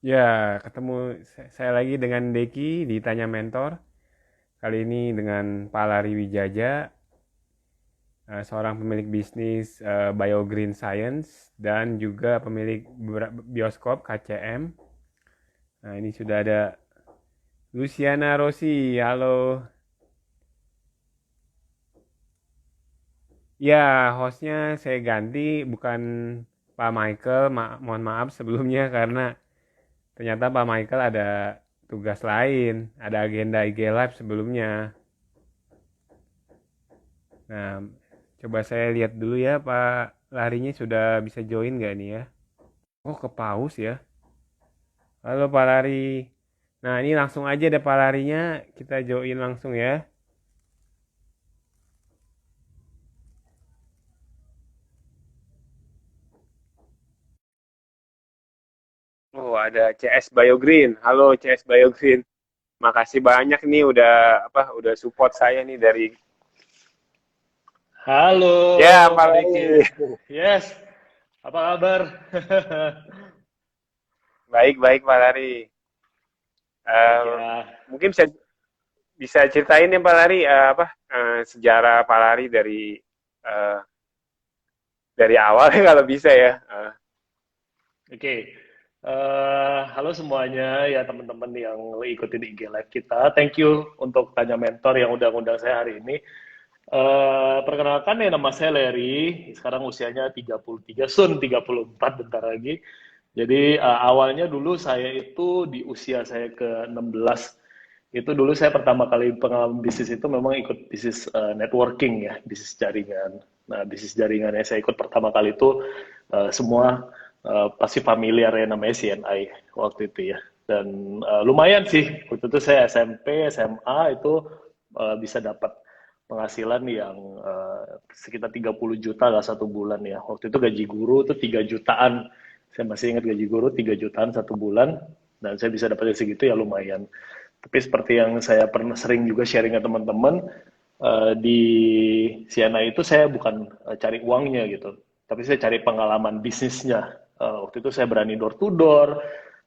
Ya, ketemu saya lagi dengan Deki di Tanya Mentor. Kali ini dengan Pak Lari Wijaja, seorang pemilik bisnis Bio Green Science dan juga pemilik bioskop KCM. Nah, ini sudah ada Luciana Rossi. Halo. Ya, hostnya saya ganti, bukan Pak Michael. Mohon maaf sebelumnya karena ternyata Pak Michael ada tugas lain, ada agenda IG Live sebelumnya. Nah, coba saya lihat dulu ya, Pak Larinya sudah bisa join nggak nih ya? Oh, ke paus ya. Halo Pak Lari. Nah, ini langsung aja deh Pak Larinya, kita join langsung ya. Oh, ada CS Biogreen. Halo CS Biogreen. Makasih banyak nih udah support saya nih dari. Halo, Ya, Pak Kak Riki. Riki. Yes, apa kabar? Baik-baik Pak Lari. Baik Eh, ya. mungkin bisa bisa ceritain ya Pak Lari sejarah Pak Lari eh, dari awal ya kalau bisa ya. Oke. Halo semuanya ya teman-teman yang ikutin IG Live kita. Thank you untuk Tanya Mentor yang udah ngundang saya hari ini. Perkenalkan ya nama saya Larry. Sekarang usianya 33, soon 34 bentar lagi. Jadi awalnya dulu saya itu di usia saya ke-16 itu dulu saya pertama kali pengalaman bisnis itu memang ikut bisnis networking ya, bisnis jaringan. Nah, bisnis jaringan yang saya ikut pertama kali itu semua pasti familiar ya namanya CNI waktu itu ya. Dan lumayan sih, waktu itu saya SMP, SMA itu bisa dapat penghasilan yang sekitar 30 juta lah satu bulan ya. Waktu itu gaji guru itu 3 jutaan. Saya masih ingat gaji guru 3 jutaan satu bulan dan saya bisa dapat segitu ya lumayan. Tapi seperti yang saya pernah sering juga sharing ke teman-teman, di Siena itu saya bukan cari uangnya gitu, tapi saya cari pengalaman bisnisnya. Waktu itu saya berani door to door,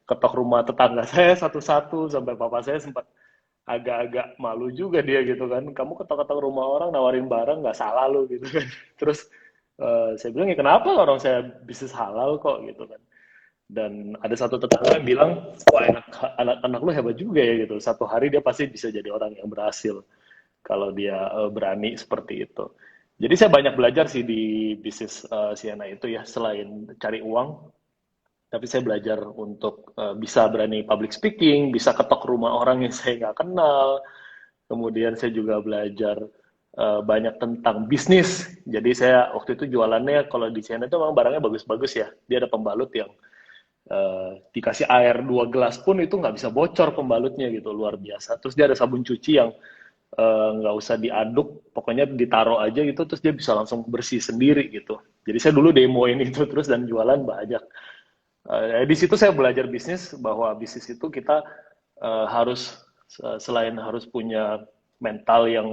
ketok rumah tetangga saya satu-satu, sampai papa saya sempat agak-agak malu juga dia gitu kan. Kamu ketok-ketok rumah orang nawarin barang nggak salah lu gitu kan. Terus saya bilang ya kenapa orang saya bisnis halal kok gitu kan. Dan ada satu tetangga yang bilang, wah anak lu hebat juga ya gitu. Satu hari dia pasti bisa jadi orang yang berhasil kalau dia berani seperti itu. Jadi saya banyak belajar sih di bisnis Siena itu ya, selain cari uang, tapi saya belajar untuk bisa berani public speaking, bisa ketok rumah orang yang saya nggak kenal. Kemudian saya juga belajar banyak tentang bisnis. Jadi saya waktu itu jualannya kalau di Siena itu memang barangnya bagus-bagus ya. Dia ada pembalut yang dikasih air 2 gelas pun itu nggak bisa bocor pembalutnya gitu, luar biasa. Terus dia ada sabun cuci yang nggak usah diaduk, pokoknya ditaruh aja gitu, terus dia bisa langsung bersih sendiri gitu. Jadi saya dulu demoin itu terus dan jualan banyak. Di situ saya belajar bisnis bahwa bisnis itu kita harus selain harus punya mental yang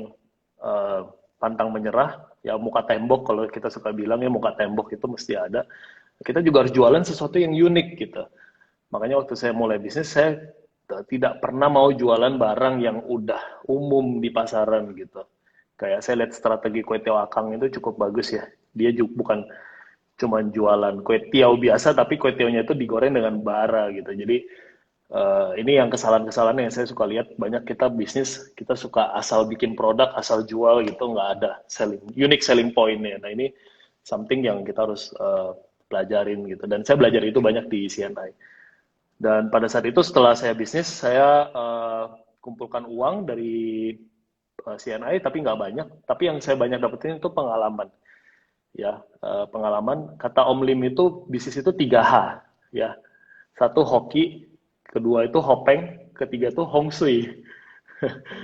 uh, pantang menyerah, ya muka tembok kalau kita suka bilang ya muka tembok itu mesti ada. Kita juga harus jualan sesuatu yang unik gitu. Makanya waktu saya mulai bisnis, saya tidak pernah mau jualan barang yang udah umum di pasaran gitu. Kayak saya lihat strategi kue tiaw akang itu cukup bagus ya. Dia juga bukan cuma jualan kue tiaw biasa, tapi kue tiawnya itu digoreng dengan bara gitu. Jadi ini yang kesalahan-kesalahan yang saya suka lihat banyak kita bisnis kita suka asal bikin produk asal jual gitu nggak ada unique selling pointnya. Nah ini something yang kita harus pelajarin gitu dan saya belajar itu banyak di CNI. Dan pada saat itu setelah saya bisnis, saya kumpulkan uang dari CNI, tapi nggak banyak. Tapi yang saya banyak dapetin itu pengalaman. Ya, pengalaman. Kata Om Lim itu bisnis itu 3H. Ya, satu hoki, kedua itu hopeng, ketiga itu hong sui.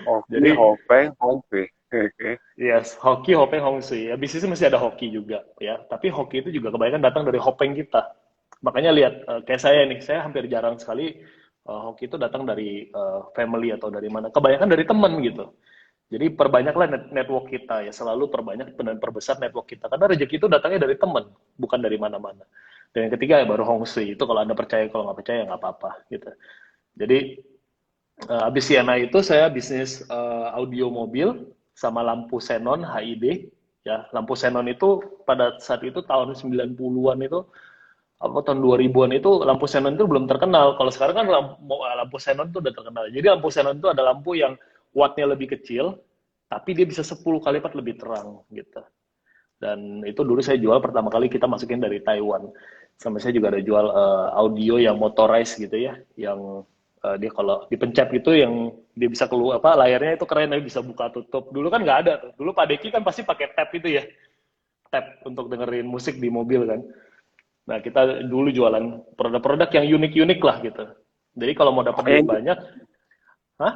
Hoki, Jadi, Hopeng, Hope. Oke. yes, hoki, hopeng, hong sui. Ya, bisnisnya masih ada hoki juga. Ya, tapi hoki itu juga kebanyakan datang dari hopeng kita. Makanya lihat kayak saya nih, saya hampir jarang sekali hoki itu datang dari family atau dari mana. Kebanyakan dari teman gitu. Jadi perbanyaklah network kita ya, selalu perbanyak dan perbesar network kita. Karena rezeki itu datangnya dari teman, bukan dari mana-mana. Dan yang ketiga ya baru Hong Sui. Itu kalau Anda percaya, kalau nggak percaya nggak apa-apa gitu. Jadi habis Siena itu saya bisnis audio mobil sama lampu xenon HID. Ya, lampu xenon itu pada saat itu tahun 90-an itu apa tahun 2000-an itu lampu xenon itu belum terkenal. Kalau sekarang kan lampu xenon itu udah terkenal. Jadi lampu xenon itu ada lampu yang wattnya lebih kecil, tapi dia bisa 10 kali lipat lebih terang gitu. Dan itu dulu saya jual pertama kali kita masukin dari Taiwan. Sama saya juga ada jual audio yang motorized gitu ya, yang dia kalau dipencet gitu yang dia bisa keluar apa layarnya itu keren ya bisa buka tutup. Dulu kan nggak ada tuh. Dulu Pak Deki kan pasti pakai tab itu ya, tab untuk dengerin musik di mobil kan. Nah, kita dulu jualan produk-produk yang unik-unik lah gitu. Jadi kalau mau dapat duit Pokoknya banyak, hah?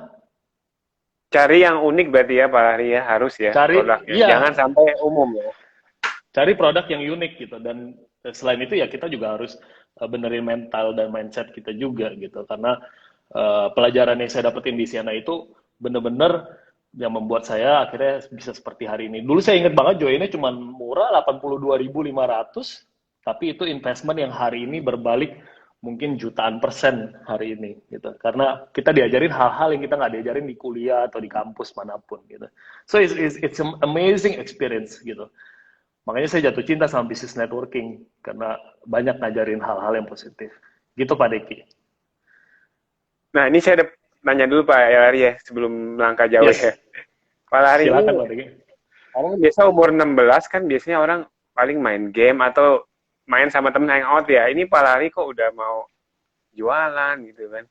cari yang unik berarti ya Pak Lahri ya, harus ya Cari, produknya. iya, Jangan sampai umum ya. cari produk yang unik gitu. Dan selain itu ya kita juga harus benerin mental dan mindset kita juga gitu. Karena pelajaran yang saya dapetin di Siena itu bener-bener yang membuat saya akhirnya bisa seperti hari ini. Dulu saya ingat banget joinnya cuma murah 82.500, tapi itu investment yang hari ini berbalik mungkin jutaan persen hari ini gitu. Karena kita diajarin hal-hal yang kita nggak diajarin di kuliah atau di kampus manapun gitu. So it's an amazing experience gitu. Makanya saya jatuh cinta sama bisnis networking karena banyak ngajarin hal-hal yang positif. Gitu Pak Deki. Nah, ini saya ada nanya dulu Pak Lahri ya, sebelum melangkah jauh ya. Yes, Pak Lahri ini, silakan Pak Deki. orang biasa umur 16 kan biasanya orang paling main game atau main sama temen hangout ya. Ini Pak Lahri kok udah mau jualan gitu kan.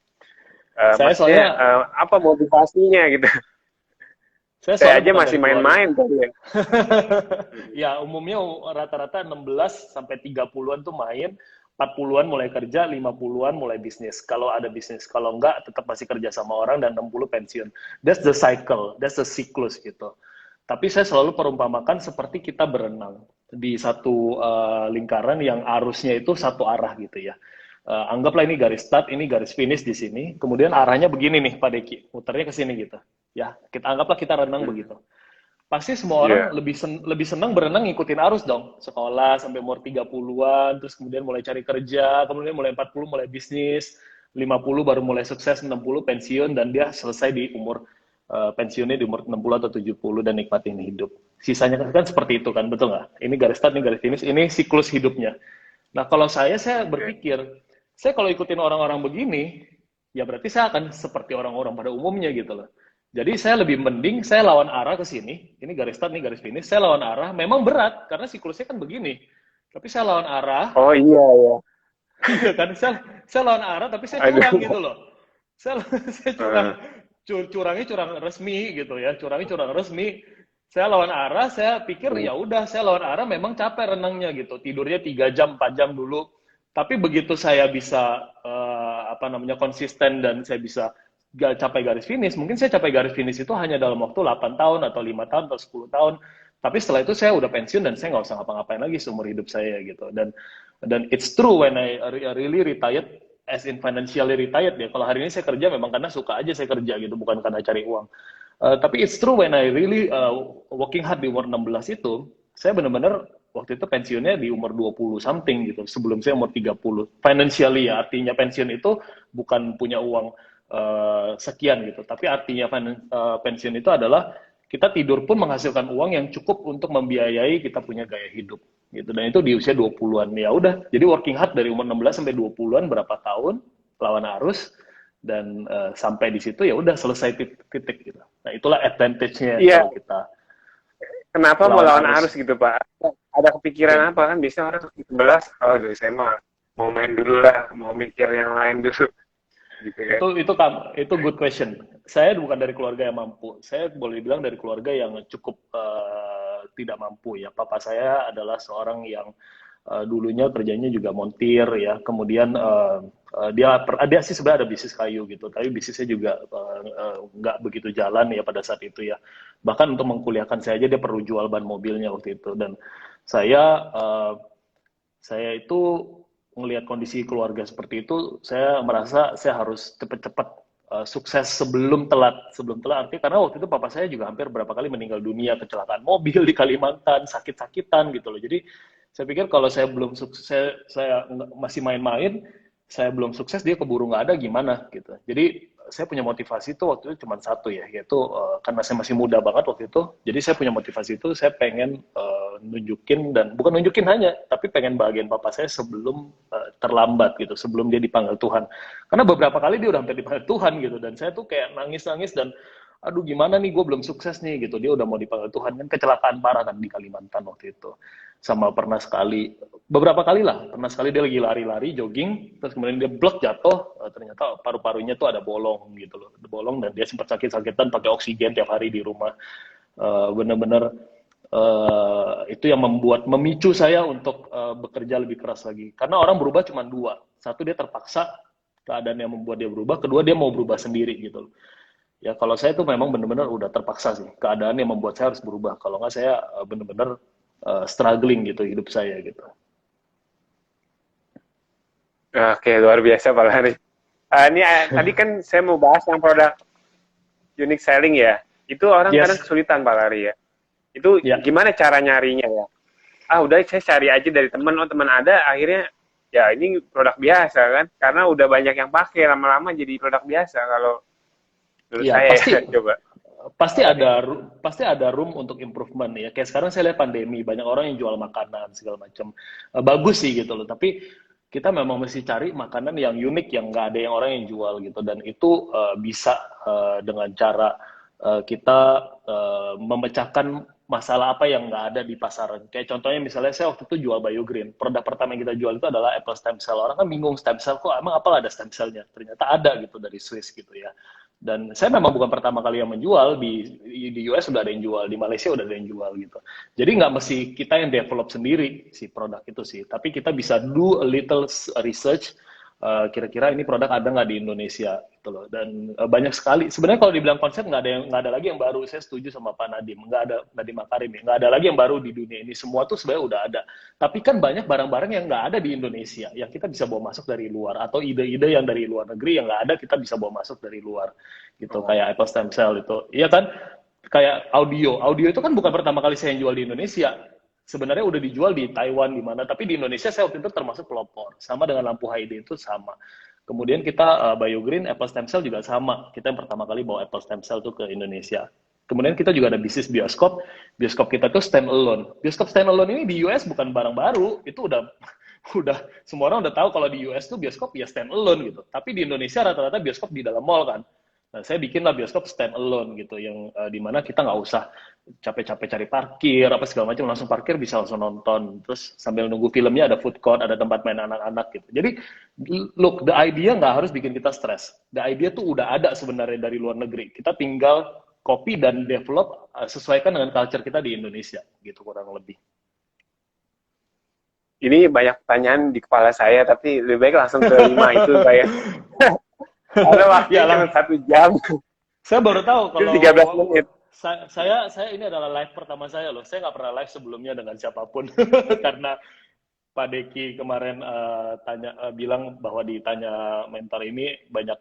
Saya Maksudnya soalnya apa motivasinya gitu. saya Saya soalnya aja bukan masih dari keluarga. main-main tadi ya. Ya, umumnya rata-rata 16 sampai 30-an tuh main, 40-an mulai kerja, 50-an mulai bisnis. Kalau ada bisnis, kalau enggak tetap masih kerja sama orang dan 60 pensiun. That's the cycle, that's the siklus gitu. Tapi saya selalu perumpamakan seperti kita berenang di satu lingkaran yang arusnya itu satu arah gitu ya. Anggaplah ini garis start, ini garis finish di sini. Kemudian arahnya begini nih Pak Deki, muternya ke sini gitu. Ya, kita anggaplah kita renang begitu. Pasti semua orang Iya. lebih senang berenang ngikutin arus dong. Sekolah sampai umur 30-an, terus kemudian mulai cari kerja, kemudian mulai 40 mulai bisnis, 50 baru mulai sukses, 60 pensiun, dan dia selesai di umur pensiunnya di umur 60 atau 70 dan nikmatin hidup. Sisanya kan seperti itu kan, betul nggak? Ini garis start, ini garis finish, ini siklus hidupnya. Nah, kalau saya Oke. berpikir, saya kalau ikutin orang-orang begini, ya berarti saya akan seperti orang-orang pada umumnya gitu loh. Jadi saya lebih mending saya lawan arah ke sini, ini garis start, ini garis finish, saya lawan arah, memang berat, karena siklusnya kan begini. Tapi saya lawan arah, Oh iya ya. iya kan, saya lawan arah, tapi saya curang gitu Aduh. loh. Saya, saya curang, curangnya curang resmi gitu ya, curangnya curang resmi. Saya lawan arah, saya pikir ya udah, saya lawan arah memang capek renangnya gitu, tidurnya 3 jam, 4 jam dulu. Tapi begitu saya bisa apa namanya konsisten dan saya bisa capai garis finish, mungkin saya capai garis finish itu hanya dalam waktu 8 tahun atau 5 tahun atau 10 tahun. Tapi setelah itu saya udah pensiun dan saya nggak usah ngapa-ngapain lagi seumur hidup saya gitu. Dan it's true when I really retired as in financially retired ya. Kalau hari ini saya kerja memang karena suka aja saya kerja gitu, bukan karena cari uang. Tapi it's true when I really working hard di umur 16 itu, saya benar-benar waktu itu pensiunnya di umur 20 something gitu, sebelum saya umur 30. Financially ya, artinya pensiun itu bukan punya uang sekian gitu, tapi artinya pensiun itu adalah kita tidur pun menghasilkan uang yang cukup untuk membiayai kita punya gaya hidup gitu. Dan itu di usia 20-an. Ya udah, jadi working hard dari umur 16 sampai 20-an berapa tahun lawan arus dan sampai di situ ya udah selesai titik gitu. Nah, itulah advantage-nya Iya, kalau kita kenapa mau lawan lawan arus. arus gitu Pak? Ada kepikiran Oke. apa kan? Biasanya orang 11, oh dari saya mah mau main dulu lah, mau mikir yang lain dulu, gitu kan? Itu good question. Saya bukan dari keluarga yang mampu. Saya boleh bilang dari keluarga yang cukup tidak mampu ya. Papa saya adalah seorang yang dulunya kerjanya juga montir ya. Kemudian dia sih sebenarnya ada bisnis kayu gitu, tapi bisnisnya juga nggak begitu jalan ya pada saat itu ya. Bahkan untuk mengkuliahkan saya aja dia perlu jual ban mobilnya waktu itu. Dan saya uh, saya itu melihat kondisi keluarga seperti itu, saya merasa saya harus cepat-cepat sukses sebelum telat artinya karena waktu itu papa saya juga hampir berapa kali meninggal dunia kecelakaan mobil di Kalimantan sakit-sakitan gitu loh jadi saya pikir kalau saya belum sukses saya masih main-main saya belum sukses dia keburu nggak ada gimana gitu jadi saya punya motivasi itu waktu itu cuma satu ya yaitu karena saya masih muda banget waktu itu jadi saya punya motivasi itu saya pengen nunjukin dan bukan nunjukin hanya tapi pengen bahagian papa saya sebelum terlambat gitu sebelum dia dipanggil Tuhan karena beberapa kali dia udah hampir dipanggil Tuhan gitu dan saya tuh kayak nangis-nangis dan aduh gimana nih gue belum sukses nih gitu dia udah mau dipanggil Tuhan kan kecelakaan parah kan di Kalimantan waktu itu sama pernah sekali beberapa kali lah pernah sekali dia lagi lari-lari jogging terus kemudian dia blok jatuh ternyata paru-parunya tuh ada bolong gitu loh ada bolong dan dia sempat sakit-sakitan pakai oksigen tiap hari di rumah bener-bener itu yang memicu saya untuk bekerja lebih keras lagi karena orang berubah cuma dua satu dia terpaksa keadaan yang membuat dia berubah kedua dia mau berubah sendiri gitu loh ya kalau saya tuh memang benar-benar udah terpaksa sih keadaan yang membuat saya harus berubah kalau nggak saya benar-benar struggling gitu hidup saya gitu. Oke, luar biasa Pak Lari. Ini tadi kan saya mau bahas yang produk unique selling ya. Itu orang Yes. kadang kesulitan Pak Lari ya. Itu Ya. gimana cara nyarinya ya? Udah saya cari aja dari teman, teman ada, akhirnya ya ini produk biasa kan. Karena udah banyak yang pakai, lama-lama jadi produk biasa kalau menurut Ya, saya pasti ya. Coba. pasti ada room untuk improvement ya. Kayak sekarang saya lihat pandemi, banyak orang yang jual makanan segala macam. Bagus sih gitu loh, tapi kita memang mesti cari makanan yang unik yang nggak ada yang orang yang jual gitu dan itu bisa dengan cara kita memecahkan masalah apa yang nggak ada di pasaran. Kayak contohnya misalnya saya waktu itu jual BioGreen. Produk pertama yang kita jual itu adalah apple stem cell. Orang kan bingung stem cell kok emang apel ada stem cellnya. Ternyata ada gitu dari Swiss gitu ya. Dan saya memang bukan pertama kali yang menjual di US sudah ada yang jual, di Malaysia udah ada yang jual gitu. Jadi nggak mesti kita yang develop sendiri si produk itu sih, tapi kita bisa do a little research kira-kira ini produk ada nggak di Indonesia gitu loh dan banyak sekali sebenarnya kalau dibilang konsep nggak ada lagi yang baru saya setuju sama Pak Nadim nggak ada Nadim Makarim ya nggak ada lagi yang baru di dunia ini semua tuh sebenarnya udah ada tapi kan banyak barang-barang yang nggak ada di Indonesia yang kita bisa bawa masuk dari luar atau ide-ide yang dari luar negeri yang nggak ada kita bisa bawa masuk dari luar gitu kayak Apple Stem Cell itu iya kan kayak audio itu kan bukan pertama kali saya yang jual di Indonesia sebenarnya udah dijual di Taiwan di mana tapi di Indonesia saya waktu itu termasuk pelopor sama dengan lampu HID itu sama kemudian kita BioGreen Apple Stem Cell juga sama kita yang pertama kali bawa Apple Stem Cell tuh ke Indonesia kemudian kita juga ada bisnis bioskop kita tuh stand alone bioskop stand alone ini di US bukan barang baru itu udah semua orang udah tahu kalau di US tuh bioskop ya stand alone gitu tapi di Indonesia rata-rata bioskop di dalam mall kan nah, saya bikinlah bioskop stand alone gitu yang dimana kita nggak usah capek-capek cari parkir apa segala macam langsung parkir bisa langsung nonton terus sambil nunggu filmnya ada food court ada tempat main anak-anak gitu jadi look the idea nggak harus bikin kita stres the idea tuh udah ada sebenarnya dari luar negeri kita tinggal copy dan develop sesuaikan dengan culture kita di Indonesia gitu kurang lebih Ini banyak pertanyaan di kepala saya, tapi lebih baik langsung ke 5 itu saya. Karena waktunya ya cuma 1 jam, saya baru tahu itu kalau 13 menit. saya ini adalah live pertama saya loh. Saya nggak pernah live sebelumnya dengan siapapun karena Pak Deki kemarin bilang bahwa ditanya mentor ini banyak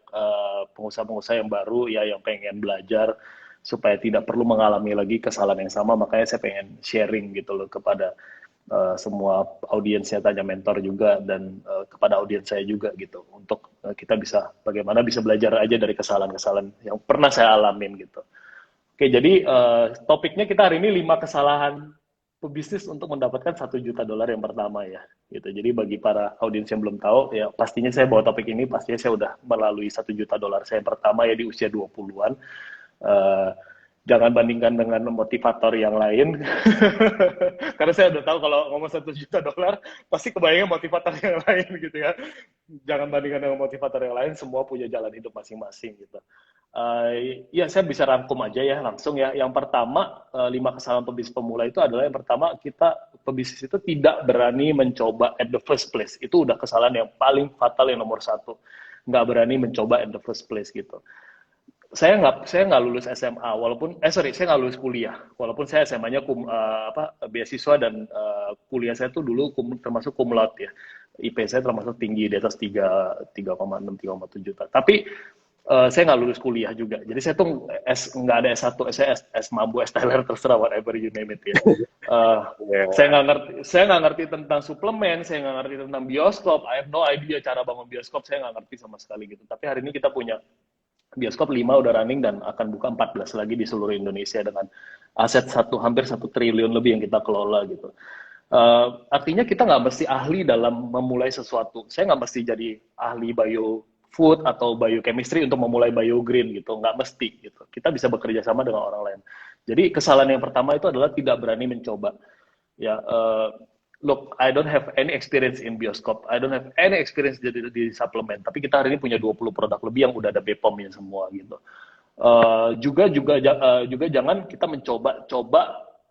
pengusaha-pengusaha yang baru ya yang pengen belajar supaya tidak perlu mengalami lagi kesalahan yang sama. Makanya saya pengen sharing gitu loh kepada semua audiensnya tanya mentor juga dan kepada audiens saya juga gitu untuk kita bisa bagaimana bisa belajar aja dari kesalahan-kesalahan yang pernah saya alamin gitu. Oke, jadi topiknya kita hari ini 5 kesalahan pebisnis untuk mendapatkan $1 juta yang pertama ya. Gitu. Jadi bagi para audiens yang belum tahu, ya pastinya saya bawa topik ini, pastinya saya udah melalui $1 juta saya yang pertama ya di usia 20-an. Jangan bandingkan dengan motivator yang lain. Karena saya udah tahu kalau ngomong $1 juta, pasti kebayangnya motivator yang lain gitu ya. Jangan bandingkan dengan motivator yang lain, semua punya jalan hidup masing-masing gitu. Ya saya bisa rangkum aja ya langsung ya. Yang pertama 5 kesalahan pebisnis pemula itu adalah yang pertama kita pebisnis itu tidak berani mencoba at the first place. Itu udah kesalahan yang paling fatal yang nomor 1. Nggak berani mencoba at the first place gitu. Saya nggak lulus SMA walaupun saya nggak lulus kuliah walaupun saya SMA-nya beasiswa dan kuliah saya tuh dulu termasuk cum laude ya IP saya termasuk tinggi di atas 3,6 3,7 tapi Saya nggak lulus kuliah juga. Jadi saya tuh nggak ada S1, saya S Mambu, S Tyler, terserah whatever you name it ya. Eh, Ya. saya nggak ngerti tentang suplemen, saya nggak ngerti tentang bioskop. I have no idea cara bangun bioskop, saya nggak ngerti sama sekali gitu. Tapi hari ini kita punya bioskop 5 udah running dan akan buka 14 lagi di seluruh Indonesia dengan aset hampir 1 triliun lebih yang kita kelola gitu. Artinya kita nggak mesti ahli dalam memulai sesuatu. Saya nggak mesti jadi ahli bio food atau biochemistry untuk memulai biogreen gitu, nggak mesti gitu. Kita bisa bekerja sama dengan orang lain. Jadi kesalahan yang pertama itu adalah tidak berani mencoba. Ya, look, I don't have any experience in bioskop, I don't have any experience di suplemen. Tapi kita hari ini punya 20 produk lebih yang udah ada BPOM-nya semua gitu. Juga jangan kita mencoba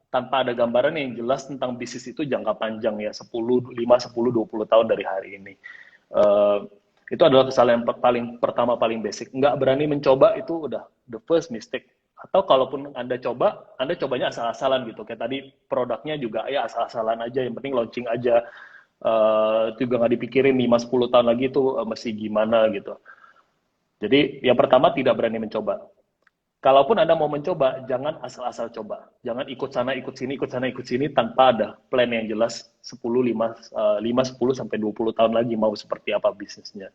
tanpa ada gambaran yang jelas tentang bisnis itu jangka panjang ya 5, 10, 20 tahun dari hari ini. Uh, itu adalah kesalahan yang paling basic. Nggak berani mencoba itu udah the first mistake. Atau kalaupun Anda cobanya asal-asalan gitu. Kayak tadi produknya juga ya asal-asalan aja, yang penting launching aja. Itu juga nggak dipikirin 5, 10 tahun lagi itu mesti gimana gitu. Jadi yang pertama tidak berani mencoba. Kalaupun Anda mau mencoba, jangan asal-asal coba. Jangan ikut sana, ikut sini, ikut sana, ikut sini tanpa ada plan yang jelas 10 sampai 20 tahun lagi mau seperti apa bisnisnya.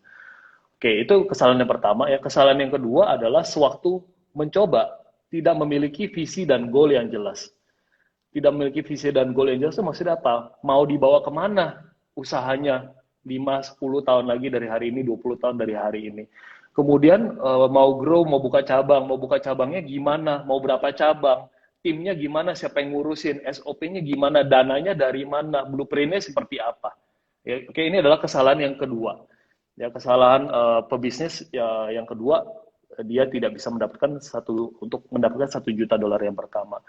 Oke, itu kesalahan yang pertama ya. Kesalahan yang kedua adalah sewaktu mencoba tidak memiliki visi dan goal yang jelas. Tidak memiliki visi dan goal yang jelas itu maksudnya apa? Mau dibawa kemana usahanya 5, 10 tahun lagi dari hari ini, 20 tahun dari hari ini. Kemudian mau grow, mau buka cabangnya gimana, mau berapa cabang, timnya gimana, siapa yang ngurusin, SOP-nya gimana, dananya dari mana, blueprint-nya seperti apa. Ya, oke, ini adalah kesalahan yang kedua. Ya, kesalahan pebisnis ya, yang kedua, dia tidak bisa mendapatkan untuk mendapatkan $1 juta yang pertama.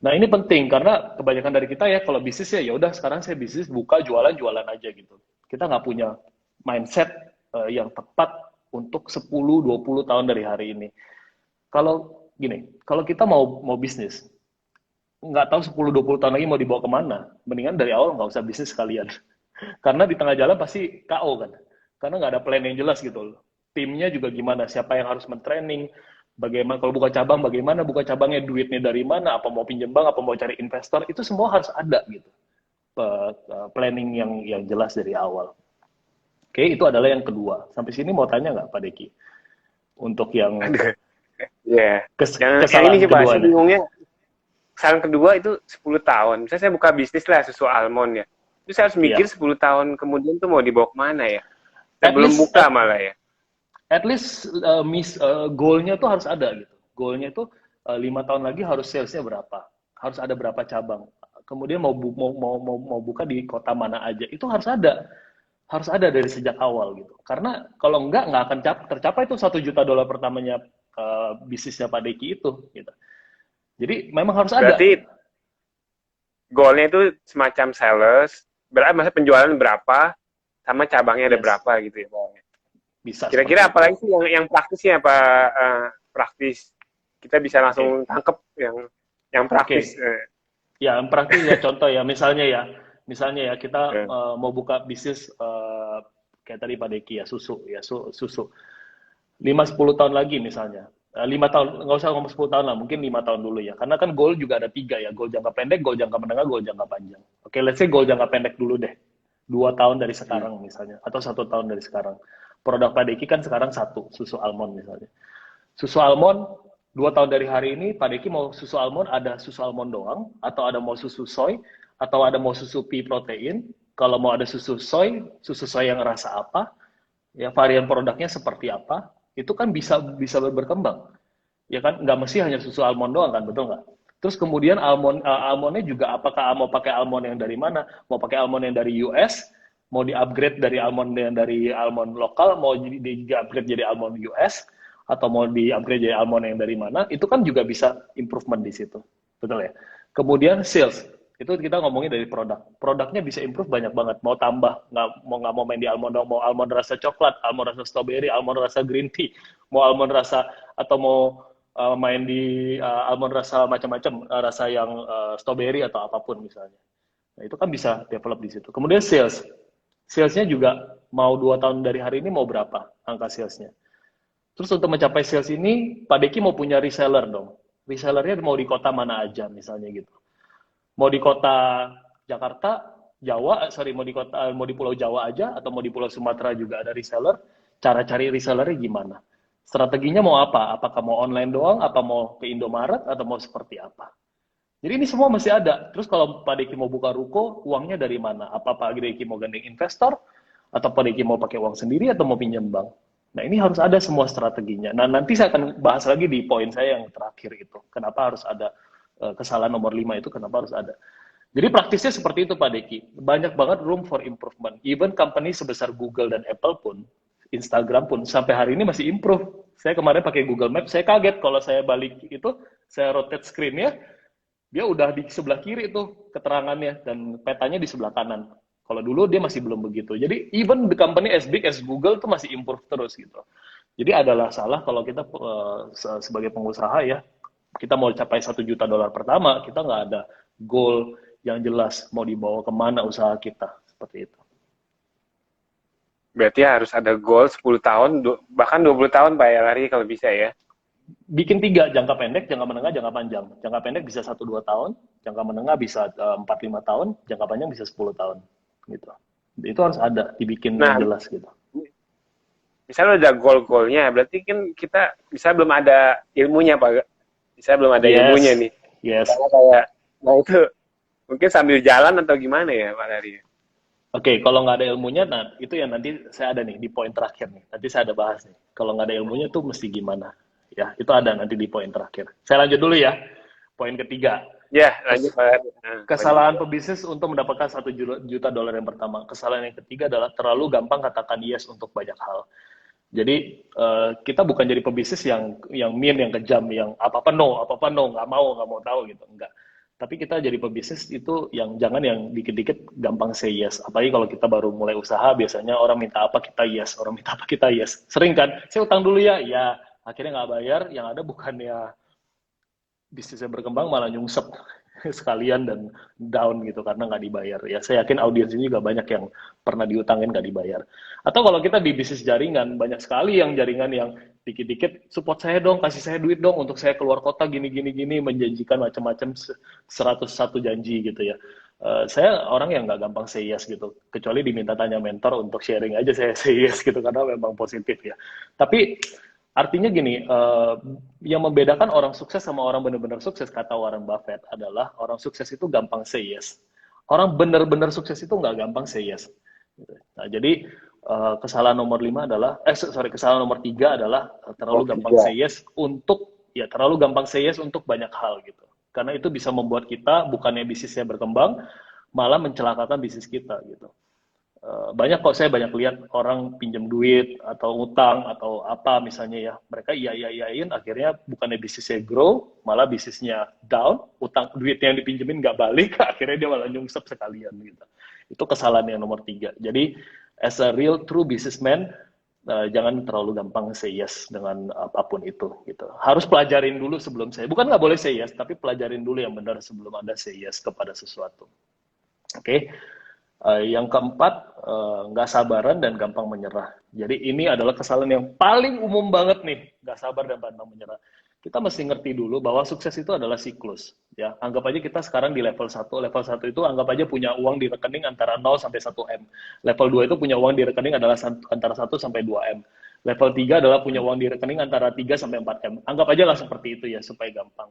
Nah, ini penting karena kebanyakan dari kita ya kalau bisnis ya udah sekarang saya bisnis buka jualan aja gitu. Kita nggak punya mindset yang tepat untuk 10, 20 tahun dari hari ini. Kalau gini, kalau kita mau bisnis, nggak tahu 10, 20 tahun lagi mau dibawa kemana, mendingan dari awal nggak usah bisnis sekalian. Karena di tengah jalan pasti KO kan. Karena nggak ada plan yang jelas gitu loh. Timnya juga gimana, siapa yang harus mentraining, bagaimana kalau buka cabang, bagaimana buka cabangnya, duitnya dari mana, apa mau pinjam bank, apa mau cari investor, itu semua harus ada gitu. Planning yang jelas dari awal. Oke, itu adalah yang kedua. Sampai sini mau tanya nggak Pak Deki? Untuk yang Aduh. Ya. Yang ini kesalahan sih Pak, kedua saya nih. bingungnya kesalahan kedua itu 10 tahun. Misalnya saya buka bisnis lah susu almond ya. Terus saya harus mikir Iya. 10 tahun kemudian tuh mau dibawa kemana ya. At Sebelum least buka malah ya. at least goalnya tuh harus ada gitu. Goalnya tuh 5 tahun lagi harus salesnya berapa, harus ada berapa cabang. Kemudian mau buka di kota mana aja, itu harus ada dari sejak awal gitu. Karena kalau nggak akan tercapai tuh $1 juta pertamanya bisnisnya Pak Deki itu. Gitu. Jadi memang harus ada. Berarti goalnya itu semacam sales, berapa masa penjualan berapa, sama cabangnya ada Yes, berapa gitu ya. bisa Kira-kira seperti itu. apalagi sih yang praktisnya apa praktis kita bisa Oke, langsung tangkep yang oke. praktis. Ya, yang praktis ya contoh ya, misalnya ya kita Eh. mau buka bisnis kayak tadi Pak Deki ya susu ya susu 5, 10 tahun lagi misalnya. 5 tahun, nggak usah ngomong 10 tahun lah, mungkin 5 tahun dulu ya. Karena kan goal juga ada 3 ya, goal jangka pendek, goal jangka menengah, goal jangka panjang. Oke, let's say goal jangka pendek dulu deh. 2 tahun dari Hmm. sekarang misalnya, atau 1 tahun dari sekarang. Produk Pak Deki kan sekarang susu almond misalnya. Susu almond 2 tahun dari hari ini Pak Deki mau susu almond, ada susu almond doang, atau ada mau susu soy, atau ada mau susu pea protein. Kalau mau ada susu soy yang rasa apa, ya varian produknya seperti apa, itu kan bisa berkembang. Ya kan, nggak mesti hanya susu almond doang kan, betul nggak? Terus kemudian almondnya juga apakah mau pakai almond yang dari mana? Mau pakai almond yang dari US, mau di-upgrade dari almond yang dari almond lokal, mau di-upgrade jadi almond US, atau mau di-upgrade jadi almond yang dari mana? Itu kan juga bisa improvement di situ, betul ya? Kemudian sales, itu kita ngomongin dari produknya bisa improve banyak banget, mau tambah, nggak mau main di almond dong, mau almond rasa coklat, almond rasa strawberry, almond rasa green tea, mau almond rasa, atau mau main di almond rasa macam-macam, rasa yang strawberry atau apapun misalnya. Nah, itu kan bisa develop di situ. Kemudian salesnya juga mau 2 tahun dari hari ini mau berapa angka salesnya. Terus untuk mencapai sales ini, Pak Deki mau punya reseller dong. Resellernya mau di kota mana aja misalnya gitu. Mau di kota Jakarta, Jawa, sorry, mau di Pulau Jawa aja atau mau di Pulau Sumatera juga ada reseller. Cara cari resellernya gimana? Strateginya mau apa? Apakah mau online doang? Apa mau ke Indomaret? Atau mau seperti apa? Jadi ini semua masih ada. Terus kalau Pak Deki mau buka ruko, uangnya dari mana? Apa Pak Deki mau gandeng investor? Atau Pak Deki mau pakai uang sendiri atau mau pinjam bank? Nah ini harus ada semua strateginya. Nah nanti saya akan bahas lagi di poin saya yang terakhir itu. Kenapa harus ada kesalahan nomor 5 itu, kenapa harus ada. Jadi praktisnya seperti itu Pak Deki. Banyak banget room for improvement. Even company sebesar Google dan Apple pun, Instagram pun, sampai hari ini masih improve. Saya kemarin pakai Google Maps, saya kaget kalau saya balik itu, saya rotate screen-nya, dia udah di sebelah kiri tuh keterangannya dan petanya di sebelah kanan. Kalau dulu dia masih belum begitu. Jadi even the company as big as Google tuh masih improve terus gitu. Jadi adalah salah kalau kita sebagai pengusaha ya, kita mau capai 1 juta dolar pertama, kita nggak ada goal yang jelas mau dibawa kemana usaha kita seperti itu. Berarti harus ada goal 10 tahun, bahkan 20 tahun Pak ya lari kalau bisa ya. Bikin 3, jangka pendek, jangka menengah, jangka panjang. Jangka pendek bisa 1-2 tahun, jangka menengah bisa 4-5 tahun, jangka panjang bisa 10 tahun. Gitu. Itu harus ada, dibikin Nah, jelas gitu. misalnya udah goal-goalnya, berarti kan kita bisa belum ada ilmunya Pak. Bisa belum ada ilmunya Yes, nih. yes. Karena kayak, nah itu mungkin sambil jalan atau gimana ya Pak Lari? Oke, kalau nggak ada ilmunya, nah itu yang nanti saya ada nih di poin terakhir nih. Nanti saya ada bahas nih. Kalau nggak ada ilmunya tuh mesti gimana? Ya, itu ada nanti di poin terakhir. Saya lanjut dulu ya. Poin ketiga. Ya, lanjut Pak Lari. Nah, Kesalahan pebisnis untuk mendapatkan 1 juta dolar yang pertama. Kesalahan yang ketiga adalah terlalu gampang katakan yes untuk banyak hal. Jadi kita bukan jadi pebisnis yang mean, yang kejam, yang apa apa no, nggak mau tahu gitu, enggak. Tapi kita jadi pebisnis itu yang jangan yang dikit-dikit gampang say yes. Apalagi kalau kita baru mulai usaha, biasanya orang minta apa kita yes, orang minta apa kita yes. Sering kan, saya utang dulu ya, ya akhirnya nggak bayar, yang ada bukannya bisnisnya berkembang malah nyungsep sekalian dan down gitu karena nggak dibayar. Ya saya yakin audiens ini juga banyak yang pernah diutangin nggak dibayar. Atau kalau kita di bisnis jaringan, banyak sekali yang jaringan yang dikit-dikit support saya dong, kasih saya duit dong untuk saya keluar kota gini menjanjikan macam-macam 101 janji gitu ya. Saya orang yang nggak gampang say yes gitu, kecuali diminta tanya mentor untuk sharing aja saya say yes gitu karena memang positif ya. Tapi artinya gini, yang membedakan orang sukses sama orang benar-benar sukses, kata Warren Buffett, adalah orang sukses itu gampang say yes. Orang benar-benar sukses itu nggak gampang say yes. Nah, jadi kesalahan nomor 5 adalah, kesalahan nomor 3 adalah terlalu gampang say yes terlalu gampang say yes untuk banyak hal gitu. Karena itu bisa membuat kita bukannya bisnisnya berkembang, malah mencelakakan bisnis kita gitu. Banyak kok saya banyak lihat orang pinjam duit atau utang atau apa misalnya ya, mereka iyain akhirnya bukannya bisnisnya grow malah bisnisnya down, utang duitnya yang dipinjemin nggak balik akhirnya dia malah nyungsep sekalian gitu. Itu kesalahan yang nomor 3. Jadi as a real true businessman, jangan terlalu gampang say yes dengan apapun itu gitu. Harus pelajarin dulu sebelum bukan nggak boleh say yes, tapi pelajarin dulu yang benar sebelum Anda say yes kepada sesuatu. Oke. Yang keempat, nggak sabaran dan gampang menyerah. Jadi ini adalah kesalahan yang paling umum banget nih, nggak sabar dan gampang menyerah. Kita mesti ngerti dulu bahwa sukses itu adalah siklus. Ya, anggap aja kita sekarang di level 1. Level 1 itu anggap aja punya uang di rekening antara 0 sampai 1 M. Level 2 itu punya uang di rekening adalah antara 1 sampai 2 M. Level 3 adalah punya uang di rekening antara 3 sampai 4 M. Anggap aja lah seperti itu ya, supaya gampang.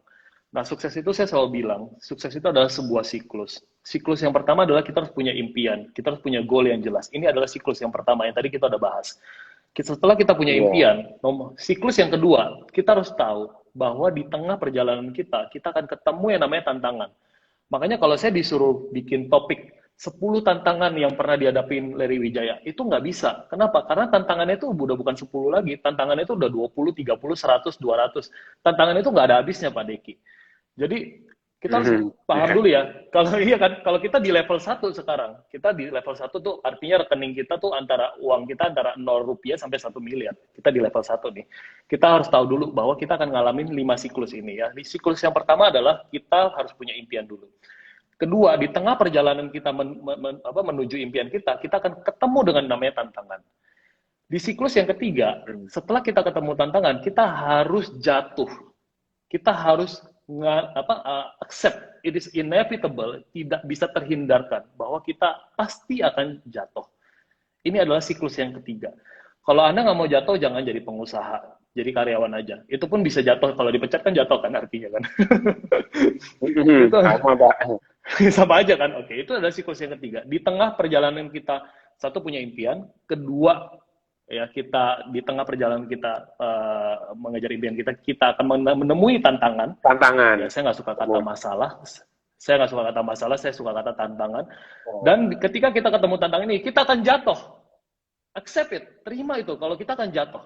Nah, sukses itu saya selalu bilang, sukses itu adalah sebuah siklus. Siklus yang pertama adalah kita harus punya impian, kita harus punya goal yang jelas. Ini adalah siklus yang pertama yang tadi kita udah bahas. Setelah kita punya impian, siklus yang kedua, kita harus tahu bahwa di tengah perjalanan kita akan ketemu yang namanya tantangan. Makanya kalau saya disuruh bikin topik 10 tantangan yang pernah dihadapin Larry Wijaya, itu nggak bisa. Kenapa? Karena tantangannya itu udah bukan 10 lagi, tantangannya itu udah 20, 30, 100, 200. Tantangannya itu nggak ada habisnya, Pak Deki. Jadi kita harus paham dulu ya. Kalau iya kan, kalau kita di level 1 sekarang, kita di level 1 tuh artinya rekening kita tuh uang kita antara 0 rupiah sampai 1 miliar. Kita di level 1 nih. Kita harus tahu dulu bahwa kita akan ngalamin 5 siklus ini ya. Di siklus yang pertama adalah kita harus punya impian dulu. Kedua, di tengah perjalanan kita menuju impian kita akan ketemu dengan namanya tantangan. Di siklus yang ketiga, Hmm. setelah kita ketemu tantangan, kita harus jatuh. Kita harus accept, it is inevitable, tidak bisa terhindarkan bahwa kita pasti akan jatuh. Ini adalah siklus yang ketiga. Kalau Anda nggak mau jatuh, jangan jadi pengusaha, jadi karyawan aja. Itu pun bisa jatuh, kalau dipecat kan jatuh kan artinya kan. Itu Sama, Pak. sama aja kan. Oke, itu adalah siklus yang ketiga. Di tengah perjalanan kita, satu punya impian, kedua ya kita di tengah perjalanan kita mengejar impian kita, kita akan menemui tantangan. Tantangan. Ya, saya nggak suka kata masalah. Saya nggak suka kata masalah, saya suka kata tantangan. Oh. Dan ketika kita ketemu tantangan ini, kita akan jatuh. Accept it, terima itu. Kalau kita akan jatuh,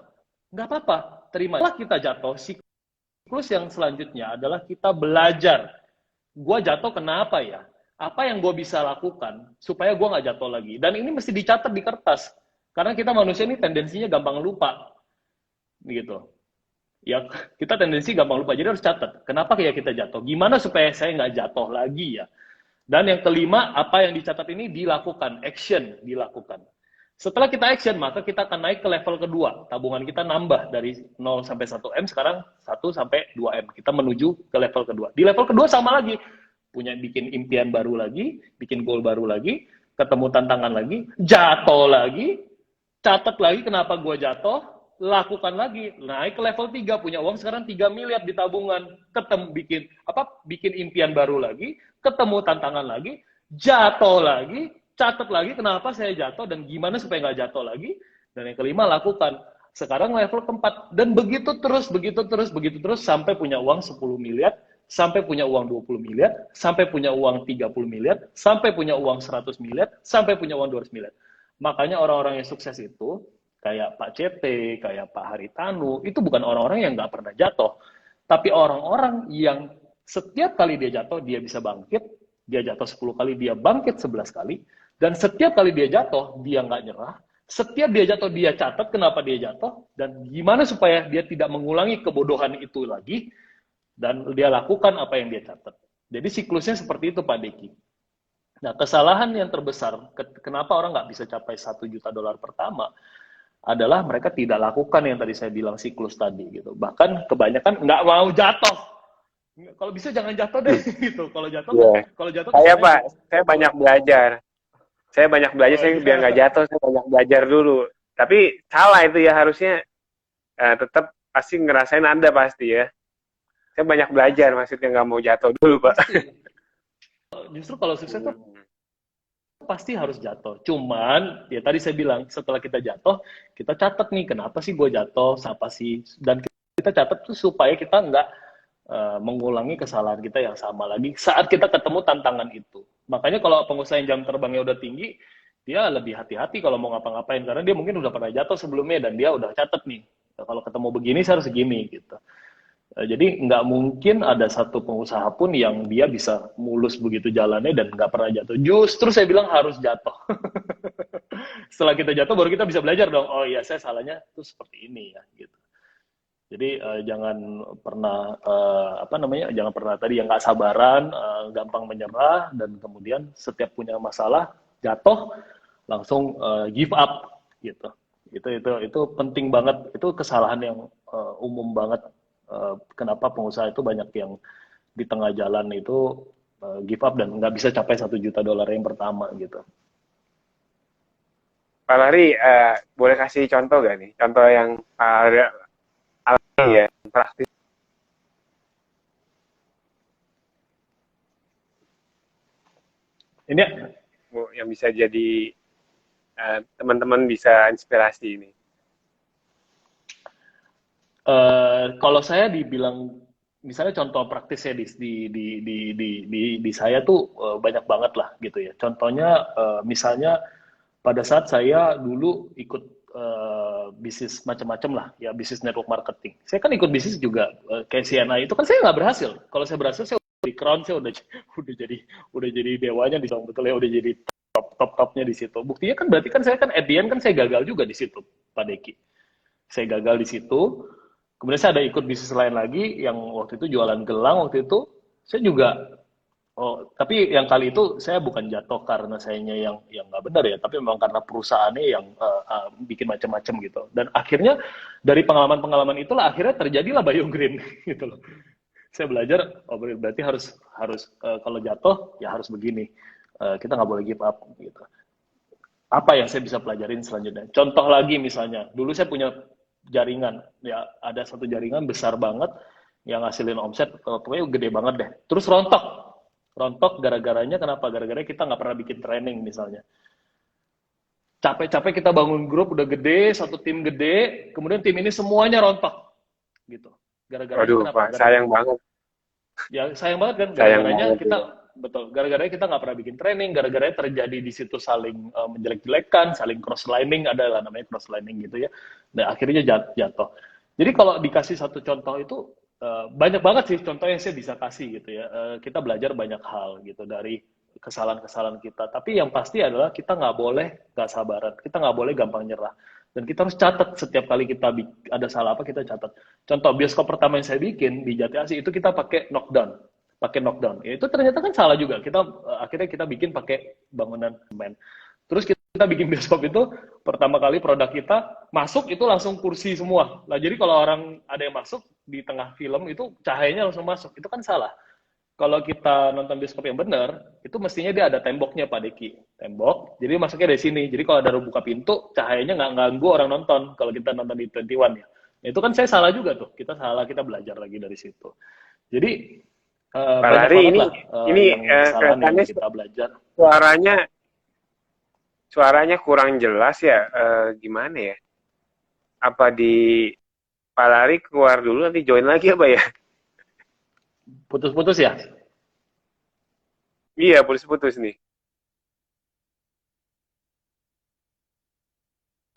nggak apa-apa, terima. Setelah kita jatuh, siklus yang selanjutnya adalah kita belajar. Gue jatuh kenapa ya? Apa yang gue bisa lakukan supaya gue nggak jatuh lagi? Dan ini mesti dicatat di kertas. Karena kita manusia ini tendensinya gampang lupa. Gitu. Ya, kita tendensi gampang lupa. Jadi harus catat. Kenapa ya kita jatuh? Gimana supaya saya nggak jatuh lagi ya? Dan yang kelima, apa yang dicatat ini dilakukan. Action dilakukan. Setelah kita action, maka kita akan naik ke level kedua. Tabungan kita nambah dari 0 sampai 1M, sekarang 1 sampai 2M. Kita menuju ke level kedua. Di level kedua sama lagi. Bikin impian baru lagi, bikin goal baru lagi, ketemu tantangan lagi, jatuh lagi, catat lagi kenapa gue jatuh, lakukan lagi, naik ke level 3, punya uang sekarang 3 miliar di tabungan, bikin impian baru lagi, ketemu tantangan lagi, jatuh lagi, catat lagi kenapa saya jatuh dan gimana supaya nggak jatuh lagi. Dan yang kelima, lakukan. Sekarang level keempat. Dan begitu terus sampai punya uang 10 miliar, sampai punya uang 20 miliar, sampai punya uang 30 miliar, sampai punya uang 100 miliar, sampai punya uang 200 miliar. Makanya orang-orang yang sukses itu, kayak Pak CT, kayak Pak Haritanu, itu bukan orang-orang yang nggak pernah jatuh. Tapi orang-orang yang setiap kali dia jatuh, dia bisa bangkit, dia jatuh 10 kali, dia bangkit 11 kali, dan setiap kali dia jatuh, dia nggak nyerah. Setiap dia jatuh, dia catat kenapa dia jatuh, dan gimana supaya dia tidak mengulangi kebodohan itu lagi, dan dia lakukan apa yang dia catat. Jadi siklusnya seperti itu, Pak Deki. Nah, kesalahan yang terbesar, kenapa orang nggak bisa capai 1 juta dolar pertama, adalah mereka tidak lakukan yang tadi saya bilang siklus tadi gitu. Bahkan kebanyakan nggak mau jatuh. Kalau bisa jangan jatuh deh gitu. Kalau jatuh, yeah. Kalau jatuh saya Pak, saya banyak belajar. Saya iya. biar nggak jatuh, saya banyak belajar dulu. Tapi salah itu ya, harusnya tetap pasti ngerasain Anda pasti ya. Saya banyak belajar, maksudnya nggak mau jatuh dulu, Pak. Justru kalau sukses tuh pasti harus jatuh. Cuman ya tadi saya bilang setelah kita jatuh, kita catat nih kenapa sih gue jatuh, siapa sih, dan kita catat tuh supaya kita nggak mengulangi kesalahan kita yang sama lagi saat kita ketemu tantangan itu. Makanya kalau pengusaha yang jam terbangnya udah tinggi, dia lebih hati-hati kalau mau ngapa-ngapain karena dia mungkin udah pernah jatuh sebelumnya dan dia udah catat nih. Kalau ketemu begini saya harus segini gitu. Jadi nggak mungkin ada satu pengusaha pun yang dia bisa mulus begitu jalannya dan nggak pernah jatuh. Justru saya bilang harus jatuh. Setelah kita jatuh baru kita bisa belajar dong. Oh iya saya salahnya tuh seperti ini ya gitu. Jadi jangan pernah jangan pernah tadi yang nggak sabaran, gampang menyerah dan kemudian setiap punya masalah jatuh langsung give up gitu. Itu penting banget. Itu kesalahan yang umum banget. Kenapa pengusaha itu banyak yang di tengah jalan itu give up dan nggak bisa capai 1 juta dolar yang pertama gitu. Pak Lahri, boleh kasih contoh gak nih? Contoh yang alami ya, praktis. Ini yang bisa jadi teman-teman bisa inspirasi ini. Kalau saya dibilang misalnya contoh praktisnya di saya tuh banyak banget lah gitu ya. Contohnya misalnya pada saat saya dulu ikut bisnis macam-macam lah ya, bisnis network marketing. Saya kan ikut bisnis juga kayak CNI itu kan saya nggak berhasil. Kalau saya berhasil saya di crown, saya udah jadi dewanya di betul ya, udah jadi topnya di situ. Buktinya kan berarti kan saya kan at the end kan saya gagal juga di situ, Pak Deki. Saya gagal di situ. Kemudian saya ada ikut bisnis lain lagi yang waktu itu jualan gelang waktu itu. Saya juga Oh, tapi yang kali itu saya bukan jatuh karena sayanya yang nggak benar ya, tapi memang karena perusahaannya yang bikin macam-macam gitu. Dan akhirnya dari pengalaman-pengalaman itulah akhirnya terjadilah BioGreen gitu loh. Saya belajar, oh berarti harus harus kalau jatuh ya harus begini. Kita nggak boleh give up gitu. Apa yang saya bisa pelajarin selanjutnya? Contoh lagi misalnya, dulu saya punya jaringan, ya ada satu jaringan besar banget yang ngasilin omset, pokoknya gede banget deh. Terus rontok, rontok gara-garanya kenapa? Gara-gara kita nggak pernah bikin training misalnya. Capek-capek kita bangun grup udah gede, satu tim gede, kemudian tim ini semuanya rontok, gitu. Gara-garanya Waduh, kenapa? Pak, sayang banget. Ya sayang banget kan, Sayang gara-garanya banget kita ya. betul, gara-garanya kita nggak pernah bikin training, gara-garanya terjadi di situ saling menjelek-jelekan, saling cross lining, adalah namanya cross lining gitu ya. Dan akhirnya jatuh. Jadi kalau dikasih satu contoh itu banyak banget sih contoh yang saya bisa kasih gitu ya. Kita belajar banyak hal gitu dari kesalahan-kesalahan kita. Tapi yang pasti adalah kita nggak boleh nggak sabaran, kita nggak boleh gampang nyerah. Dan kita harus catat setiap kali kita ada salah apa kita catat. Contoh bioskop pertama yang saya bikin di Jati Asih itu kita pakai knockdown. Ya, itu ternyata kan salah juga. Kita akhirnya kita bikin pakai bangunan semen. Terus kita bikin bioskop itu pertama kali produk kita masuk itu langsung kursi semua. Lah jadi kalau orang ada yang masuk di tengah film itu cahayanya langsung masuk. Itu kan salah. Kalau kita nonton bioskop yang benar, itu mestinya dia ada temboknya Pak Deki. Tembok, jadi masuknya dari sini. Jadi kalau ada buka pintu, cahayanya nggak ganggu orang nonton. Kalau kita nonton di 21 ya. Itu kan saya salah juga tuh. Kita salah, kita belajar lagi dari situ. Jadi Pak banyak Lari, banget ini lah ini yang kesalahan yang kelihatannya kita belajar. suaranya suaranya kurang jelas ya. Gimana ya? Apa di Pak Lari keluar dulu nanti join lagi apa ya? Putus-putus ya? Iya, putus-putus nih.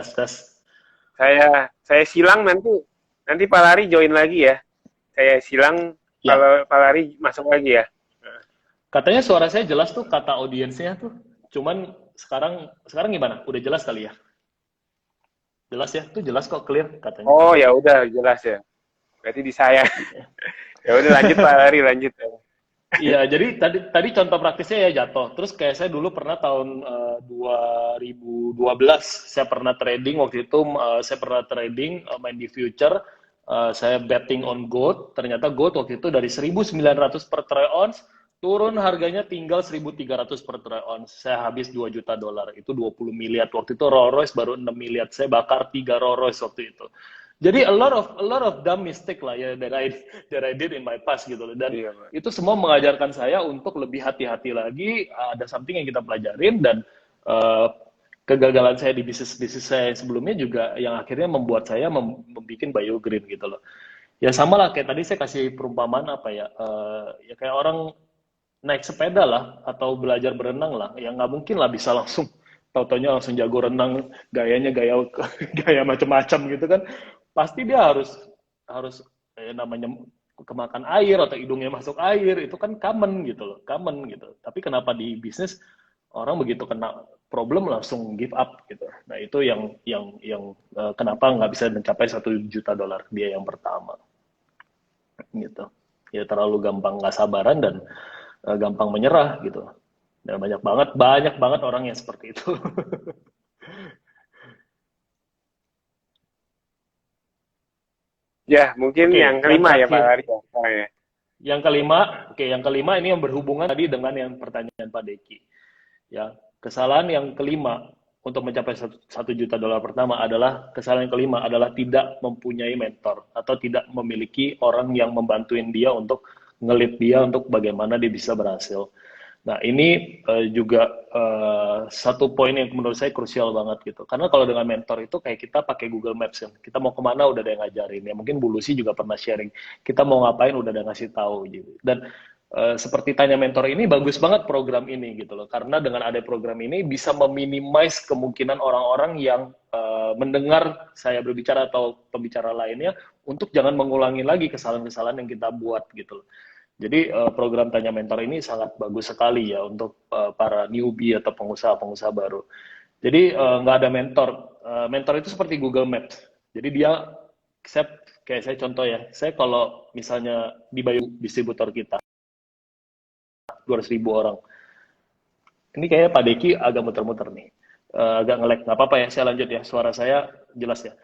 Tes, tes. Saya silang nanti nanti Pak Lari join lagi ya. Saya silang Ya, kalau Pak Lari masuk lagi ya. katanya suara saya jelas tuh kata audiensnya tuh. Cuman sekarang sekarang gimana? Udah jelas kali ya? Jelas ya? Tuh jelas kok clear katanya. Oh ya udah jelas ya. Berarti di saya. Ya udah lanjut Pak Lari lanjut. Iya, jadi tadi contoh praktisnya ya jatuh. Terus kayak saya dulu pernah tahun 2012 saya pernah trading waktu itu saya pernah trading main di future. Saya betting on gold. Ternyata gold waktu itu dari 1.900 per troy ounce turun harganya tinggal 1.300 per troy ounce. Saya habis 2 juta dolar. Itu 20 miliar. Waktu itu Rolls Royce baru 6 miliar. Saya bakar 3 Rolls Royce waktu itu. Jadi a lot of dumb mistake lah ya that I did in my past gitu loh. Dan Iya, Pak. itu semua mengajarkan saya untuk lebih hati-hati lagi. Ada something yang kita pelajarin dan uh, kegagalan saya di bisnis saya yang sebelumnya juga yang akhirnya membuat saya membuat BioGreen gitu loh. Ya sama lah kayak tadi saya kasih perumpamaan apa ya, ya kayak orang naik sepeda lah atau belajar berenang lah, ya nggak mungkin lah bisa langsung tau-taunya langsung jago renang, gayanya gaya gaya macam-macam gitu kan. Pasti dia harus harus namanya kemakan air atau hidungnya masuk air itu kan common gitu loh, common gitu. Tapi kenapa di bisnis orang begitu kena problem langsung give up gitu. Nah itu yang kenapa nggak bisa mencapai 1 juta dolar dia yang pertama gitu. Ya terlalu gampang nggak sabaran dan gampang menyerah gitu. Dan banyak banget orang yang seperti itu. Ya, mungkin yang Oke, yang kelima ya Pak terakhir, Lari ya. Sekarang ya. yang kelima ini yang berhubungan tadi dengan yang pertanyaan Pak Deki. Ya, kesalahan yang kelima untuk mencapai 1 juta dolar pertama adalah kesalahan yang kelima adalah tidak mempunyai mentor atau tidak memiliki orang yang membantuin dia untuk ngelit dia untuk bagaimana dia bisa berhasil. Nah, ini juga satu poin yang menurut saya krusial banget gitu. Karena kalau dengan mentor itu kayak kita pakai Google Maps kan. Kita mau kemana udah ada yang ngajarin. Ya mungkin Bu Lucy juga pernah sharing. Kita mau ngapain udah ada yang ngasih tahu gitu. Dan seperti tanya mentor ini bagus banget program ini gitu loh. Karena dengan ada program ini bisa meminimize kemungkinan orang-orang yang mendengar saya berbicara atau pembicara lainnya untuk jangan mengulangi lagi kesalahan-kesalahan yang kita buat gitu loh. Jadi program Tanya Mentor ini sangat bagus sekali ya untuk para newbie atau pengusaha-pengusaha baru. Jadi nggak ada mentor. Mentor itu seperti Google Maps. Jadi dia, kayak saya contoh ya, saya kalau misalnya di Bayu distributor kita, 200.000 orang. Ini kayaknya Pak Deki agak muter-muter nih. Agak nge-lag, nggak apa-apa ya, saya lanjut ya. Suara saya jelas ya.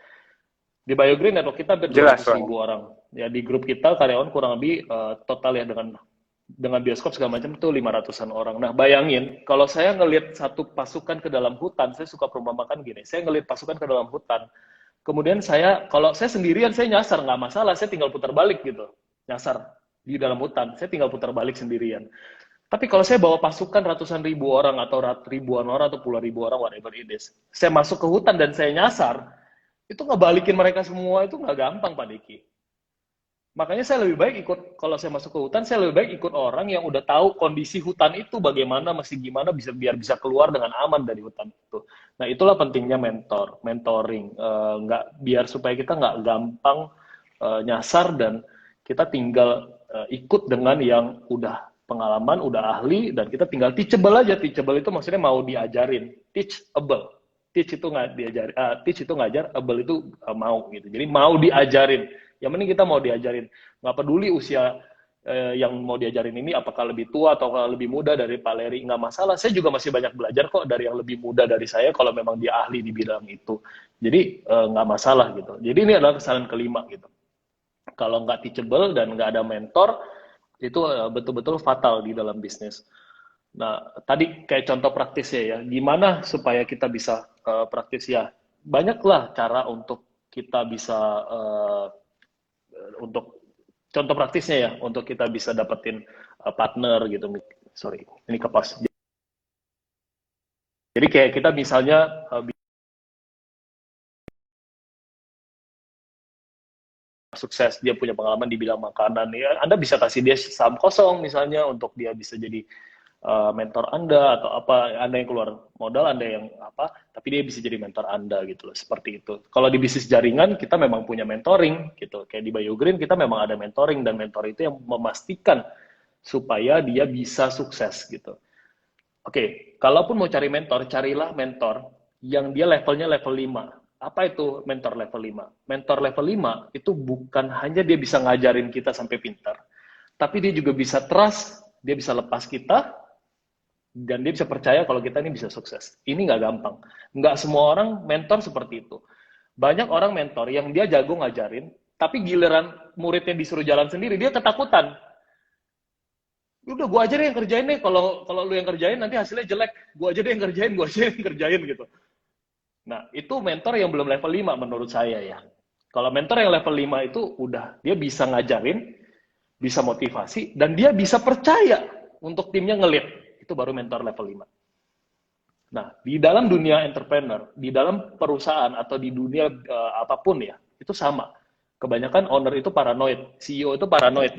Di BioGreen Network kita hampir Jelas, 200.000 orang. Ya di grup kita karyawan kurang lebih total ya dengan bioskop segala macam itu 500-an orang. Nah, bayangin kalau saya ngelihat satu pasukan ke dalam hutan, saya suka perumpamakan gini. Saya ngelihat pasukan ke dalam hutan. Kemudian kalau saya sendirian saya nyasar nggak masalah, saya tinggal putar balik gitu. Nyasar di dalam hutan, saya tinggal putar balik sendirian. Tapi kalau saya bawa pasukan ratusan ribu orang atau ribuan orang atau puluhan ribu orang, whatever it is, saya masuk ke hutan dan saya nyasar, itu ngebalikin mereka semua itu nggak gampang, Pak Diki. Makanya saya lebih baik ikut, kalau saya masuk ke hutan, saya lebih baik ikut orang yang udah tahu kondisi hutan itu bagaimana, masih gimana, biar bisa keluar dengan aman dari hutan itu. Nah, itulah pentingnya mentoring. Nggak, biar supaya kita nggak gampang nyasar dan kita tinggal ikut dengan yang udah pengalaman, udah ahli, dan kita tinggal teachable aja. Teachable itu maksudnya mau diajarin. Teachable. Teach itu nggak diajarin, teach itu ngajar, able itu mau gitu. Jadi mau diajarin. Yang penting kita mau diajarin. Nggak peduli usia yang mau diajarin ini apakah lebih tua atau lebih muda dari Pak Leri, nggak masalah. Saya juga masih banyak belajar kok dari yang lebih muda dari saya kalau memang dia ahli di bidang itu. Jadi nggak masalah gitu. Jadi ini adalah kesalahan kelima gitu. Kalau nggak teachable dan nggak ada mentor, itu betul-betul fatal di dalam bisnis. Nah, tadi kayak contoh praktisnya ya, gimana supaya kita bisa praktis ya? Banyaklah cara untuk kita bisa untuk contoh praktisnya ya, untuk kita bisa dapetin partner gitu. Sorry, ini kepas. Jadi kayak kita misalnya sukses, dia punya pengalaman di bidang makanan, ya Anda bisa kasih dia saham kosong misalnya untuk dia bisa jadi mentor Anda atau apa, Anda yang keluar modal, Anda yang apa, tapi dia bisa jadi mentor Anda gitu loh, seperti itu. Kalau di bisnis jaringan kita memang punya mentoring gitu, kayak di BioGreen kita memang ada mentoring, dan mentor itu yang memastikan supaya dia bisa sukses gitu. Oke, kalaupun mau cari mentor, carilah mentor yang dia levelnya level 5. Apa itu mentor level 5? Mentor level 5 itu bukan hanya dia bisa ngajarin kita sampai pintar, tapi dia juga bisa trust, dia bisa lepas kita, dan dia bisa percaya kalau kita ini bisa sukses. Ini nggak gampang. Nggak semua orang mentor seperti itu. Banyak orang mentor yang dia jago ngajarin, tapi giliran muridnya disuruh jalan sendiri, dia ketakutan. Udah, gue aja deh yang kerjain deh. Kalau lu yang kerjain nanti hasilnya jelek. Gue aja deh yang kerjain, gue aja yang kerjain gitu. Nah, itu mentor yang belum level 5 menurut saya ya. Kalau mentor yang level 5 itu udah, dia bisa ngajarin, bisa motivasi, dan dia bisa percaya untuk timnya ngelit. Itu baru mentor level 5. Nah, di dalam dunia entrepreneur, di dalam perusahaan atau di dunia apapun ya, itu sama. Kebanyakan owner itu paranoid, CEO itu paranoid.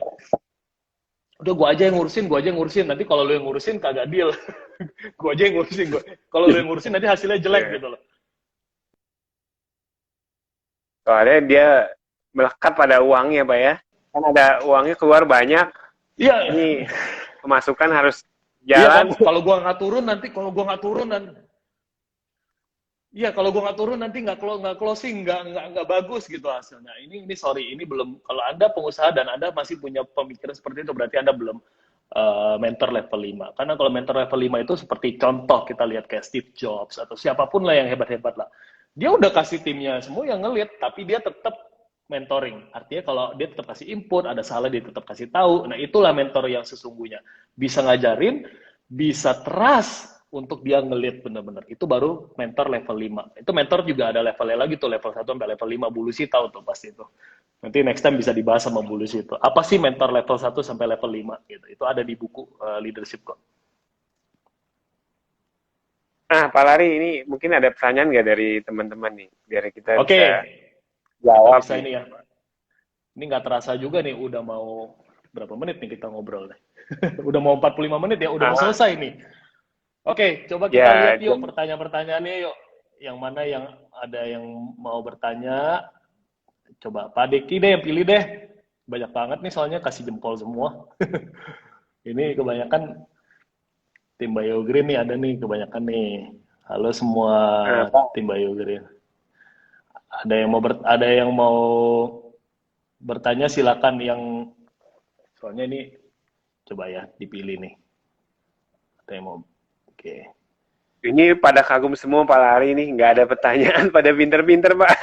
Udah gue aja yang ngurusin, gue aja yang ngurusin. Nanti kalau lu yang ngurusin kagak deal. Gue aja yang ngurusin. Kalau lu yang ngurusin nanti hasilnya jelek gitu loh. Soalnya dia melekat pada uangnya, Pak ya. Kan ada uangnya keluar banyak. Iya. Ini pemasukan harus Iya, jalan. kalau gua nggak turun nanti, kalau gua nggak turun nanti, iya kalau gua nggak turun nanti nggak closing, nggak bagus gitu hasilnya. Ini sorry, ini belum. Kalau Anda pengusaha dan Anda masih punya pemikiran seperti itu, berarti Anda belum mentor level 5. Karena kalau mentor level 5 itu seperti contoh kita lihat kayak Steve Jobs atau siapapun lah yang hebat-hebat lah. Dia udah kasih timnya semua yang ngelihat, tapi dia tetap mentoring. Artinya kalau dia tetap kasih input, ada salah dia tetap kasih tahu. Nah, itulah mentor yang sesungguhnya. Bisa ngajarin, bisa trust untuk dia ngelit bener-bener. Itu baru mentor level 5. Itu mentor juga ada levelnya lagi tuh, level 1 sampai level 5. Bulu sih tahu tuh pasti itu. Nanti next time bisa dibahas sama Bulus itu. Apa sih mentor level 1 sampai level 5 gitu. Itu ada di buku leadership kok. Nah, Pak Lari, ini mungkin ada pertanyaan nggak dari teman-teman nih? Biar kita Oke, bisa kita jawab bisa nih. ini ya. Ini nggak terasa juga nih, udah mau berapa menit nih kita ngobrol nih. Udah mau 45 menit ya, udah mau Ah, selesai nih. Oke, coba kita lihat ya, yuk pertanyaan-pertanyaannya yuk. Yang mana yang ada yang mau bertanya. Coba Pak Deki deh yang pilih deh. Banyak banget nih soalnya kasih jempol semua. Ini kebanyakan tim BioGreen nih ada nih kebanyakan nih. Halo semua Pak. tim BioGreen. Ada yang mau bertanya silakan, yang soalnya ini coba ya dipilih nih. Temo. Oke. Ini pada kagum semua Pak Lari nih, nggak ada pertanyaan, pada pinter-pinter Pak.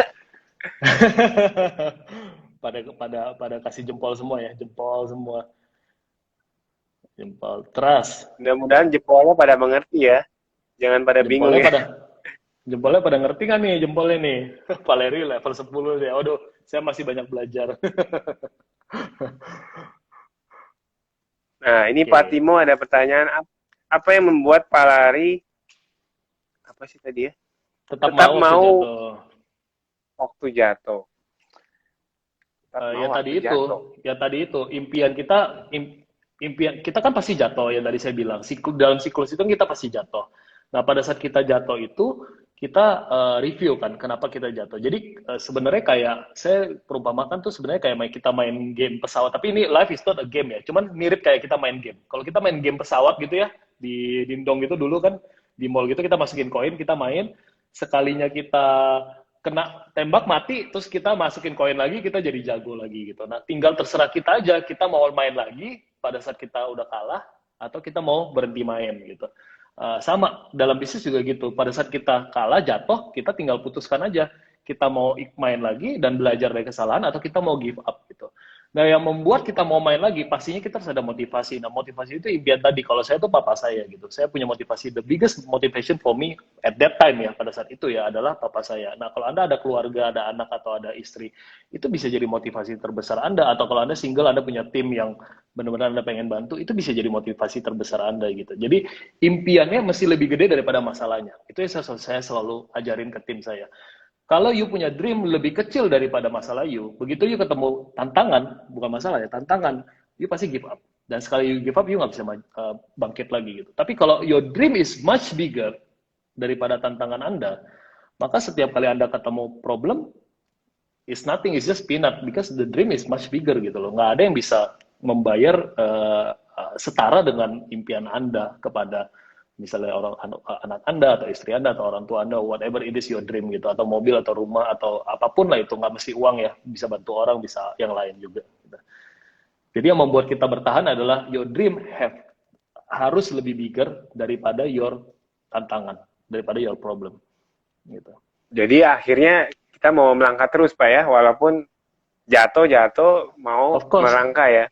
pada kasih jempol semua ya, jempol semua, jempol trust. Mudah-mudahan jempolnya pada mengerti ya, jangan pada bingung Jempolnya ya. pada jempolnya pada ngerti kan nih jempolnya nih. Valeri level 10 ya. Waduh, saya masih banyak belajar. Nah, ini Pak Oke. Timo ada pertanyaan, apa yang membuat Pak Lari, apa sih tadi ya, Tetap tetap mau waktu mau jatuh. waktu jatuh, tetap Ya mau tadi waktu itu, jatuh. ya tadi itu impian kita, impian kita kan pasti jatuh ya tadi saya bilang. Dalam siklus itu kan kita pasti jatuh. Nah pada saat kita jatuh itu kita review kan kenapa kita jatuh. Jadi sebenarnya kayak saya perumpamakan tuh sebenarnya kayak kita main game pesawat. Tapi ini life is not a game ya. Cuman mirip kayak kita main game. Kalau kita main game pesawat gitu ya di dindong gitu dulu kan di mall gitu kita masukin koin kita main sekalinya kita kena tembak mati terus kita masukin koin lagi kita jadi jago lagi gitu. Nah tinggal terserah kita aja kita mau main lagi pada saat kita udah kalah atau kita mau berhenti main gitu. Sama dalam bisnis juga gitu. Pada saat kita kalah jatuh kita tinggal putuskan aja kita mau main lagi dan belajar dari kesalahan atau kita mau give up gitu. Nah, yang membuat kita mau main lagi, pastinya kita harus ada motivasi. Nah, motivasi itu impian tadi. Kalau saya tuh papa saya gitu. Saya punya motivasi. The biggest motivation for me at that time ya, pada saat itu ya adalah papa saya. Nah, kalau Anda ada keluarga, ada anak atau ada istri, itu bisa jadi motivasi terbesar Anda. Atau kalau Anda single, Anda punya tim yang benar-benar Anda pengen bantu, itu bisa jadi motivasi terbesar Anda gitu. Jadi, impiannya mesti lebih gede daripada masalahnya. Itu yang saya selalu ajarin ke tim saya. Kalau you punya dream lebih kecil daripada masalah you, begitu you ketemu tantangan, bukan masalah ya, tantangan, you pasti give up. Dan sekali you give up, you nggak bisa bangkit lagi gitu. Tapi kalau your dream is much bigger daripada tantangan Anda, maka setiap kali Anda ketemu problem, is nothing, is just peanut, because the dream is much bigger gitu loh. Nggak ada yang bisa membayar setara dengan impian Anda kepada misalnya orang anak Anda atau istri Anda atau orang tua Anda, whatever it is your dream gitu, atau mobil atau rumah atau apapun lah itu nggak mesti uang ya, bisa bantu orang, bisa yang lain juga. Gitu. Jadi yang membuat kita bertahan adalah your dream harus lebih bigger daripada your tantangan, daripada your problem. Gitu. Jadi akhirnya kita mau melangkah terus Pak ya, walaupun jatuh-jatuh mau Of course, melangkah ya.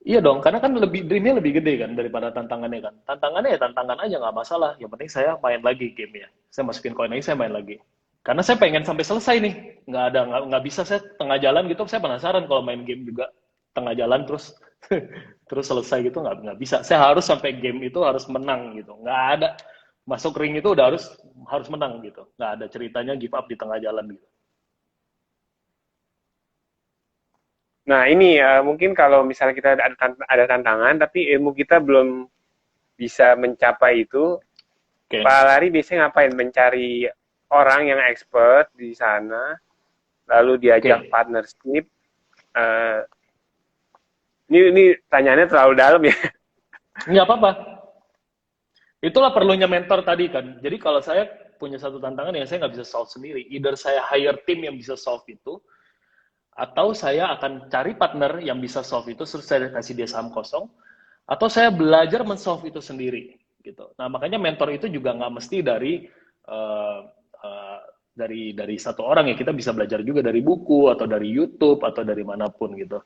iya dong, karena kan dreamnya lebih gede kan daripada tantangannya kan. Tantangannya ya tantangan aja nggak masalah. Yang penting saya main lagi gamenya. Saya masukin koin lagi, saya main lagi. Karena saya pengen sampai selesai nih. Nggak bisa saya tengah jalan gitu. Saya penasaran kalau main game juga tengah jalan terus terus selesai gitu nggak bisa. Saya harus sampai game itu harus menang gitu. Nggak ada masuk ring itu udah harus menang gitu. Nggak ada ceritanya give up di tengah jalan gitu. Nah ini mungkin kalau misalnya kita ada tantangan, tapi ilmu kita belum bisa mencapai itu, Oke. Pak Lari biasanya ngapain? Mencari orang yang expert di sana, lalu diajak Oke. partnership. Uh, ini tanyaannya terlalu dalam ya. Nggak apa-apa. Itulah perlunya mentor tadi kan. Jadi kalau saya punya satu tantangan yang saya nggak bisa solve sendiri. Either saya hire tim yang bisa solve itu, atau saya akan cari partner yang bisa solve itu, terus saya kasih dia saham kosong, atau saya belajar men-solve itu sendiri. Gitu. Nah makanya mentor itu juga nggak mesti uh, uh, dari satu orang ya, kita bisa belajar juga dari buku atau dari YouTube atau dari manapun gitu.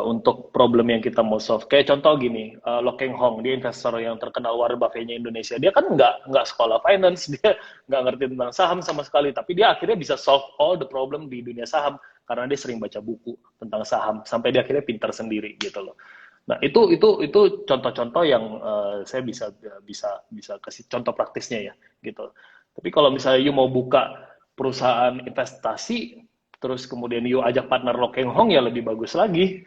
Untuk problem yang kita mau solve, kayak contoh gini, Lo Keng Hong, dia investor yang terkenal Warren Buffett-nya Indonesia, dia kan nggak sekolah finance, dia nggak ngerti tentang saham sama sekali, tapi dia akhirnya bisa solve all the problem di dunia saham karena dia sering baca buku tentang saham sampai dia akhirnya pintar sendiri gitu loh. Nah, itu contoh-contoh yang saya bisa kasih contoh praktisnya ya, gitu. Tapi kalau misalnya you mau buka perusahaan investasi, terus kemudian you ajak partner Lo Keng Hong ya lebih bagus lagi.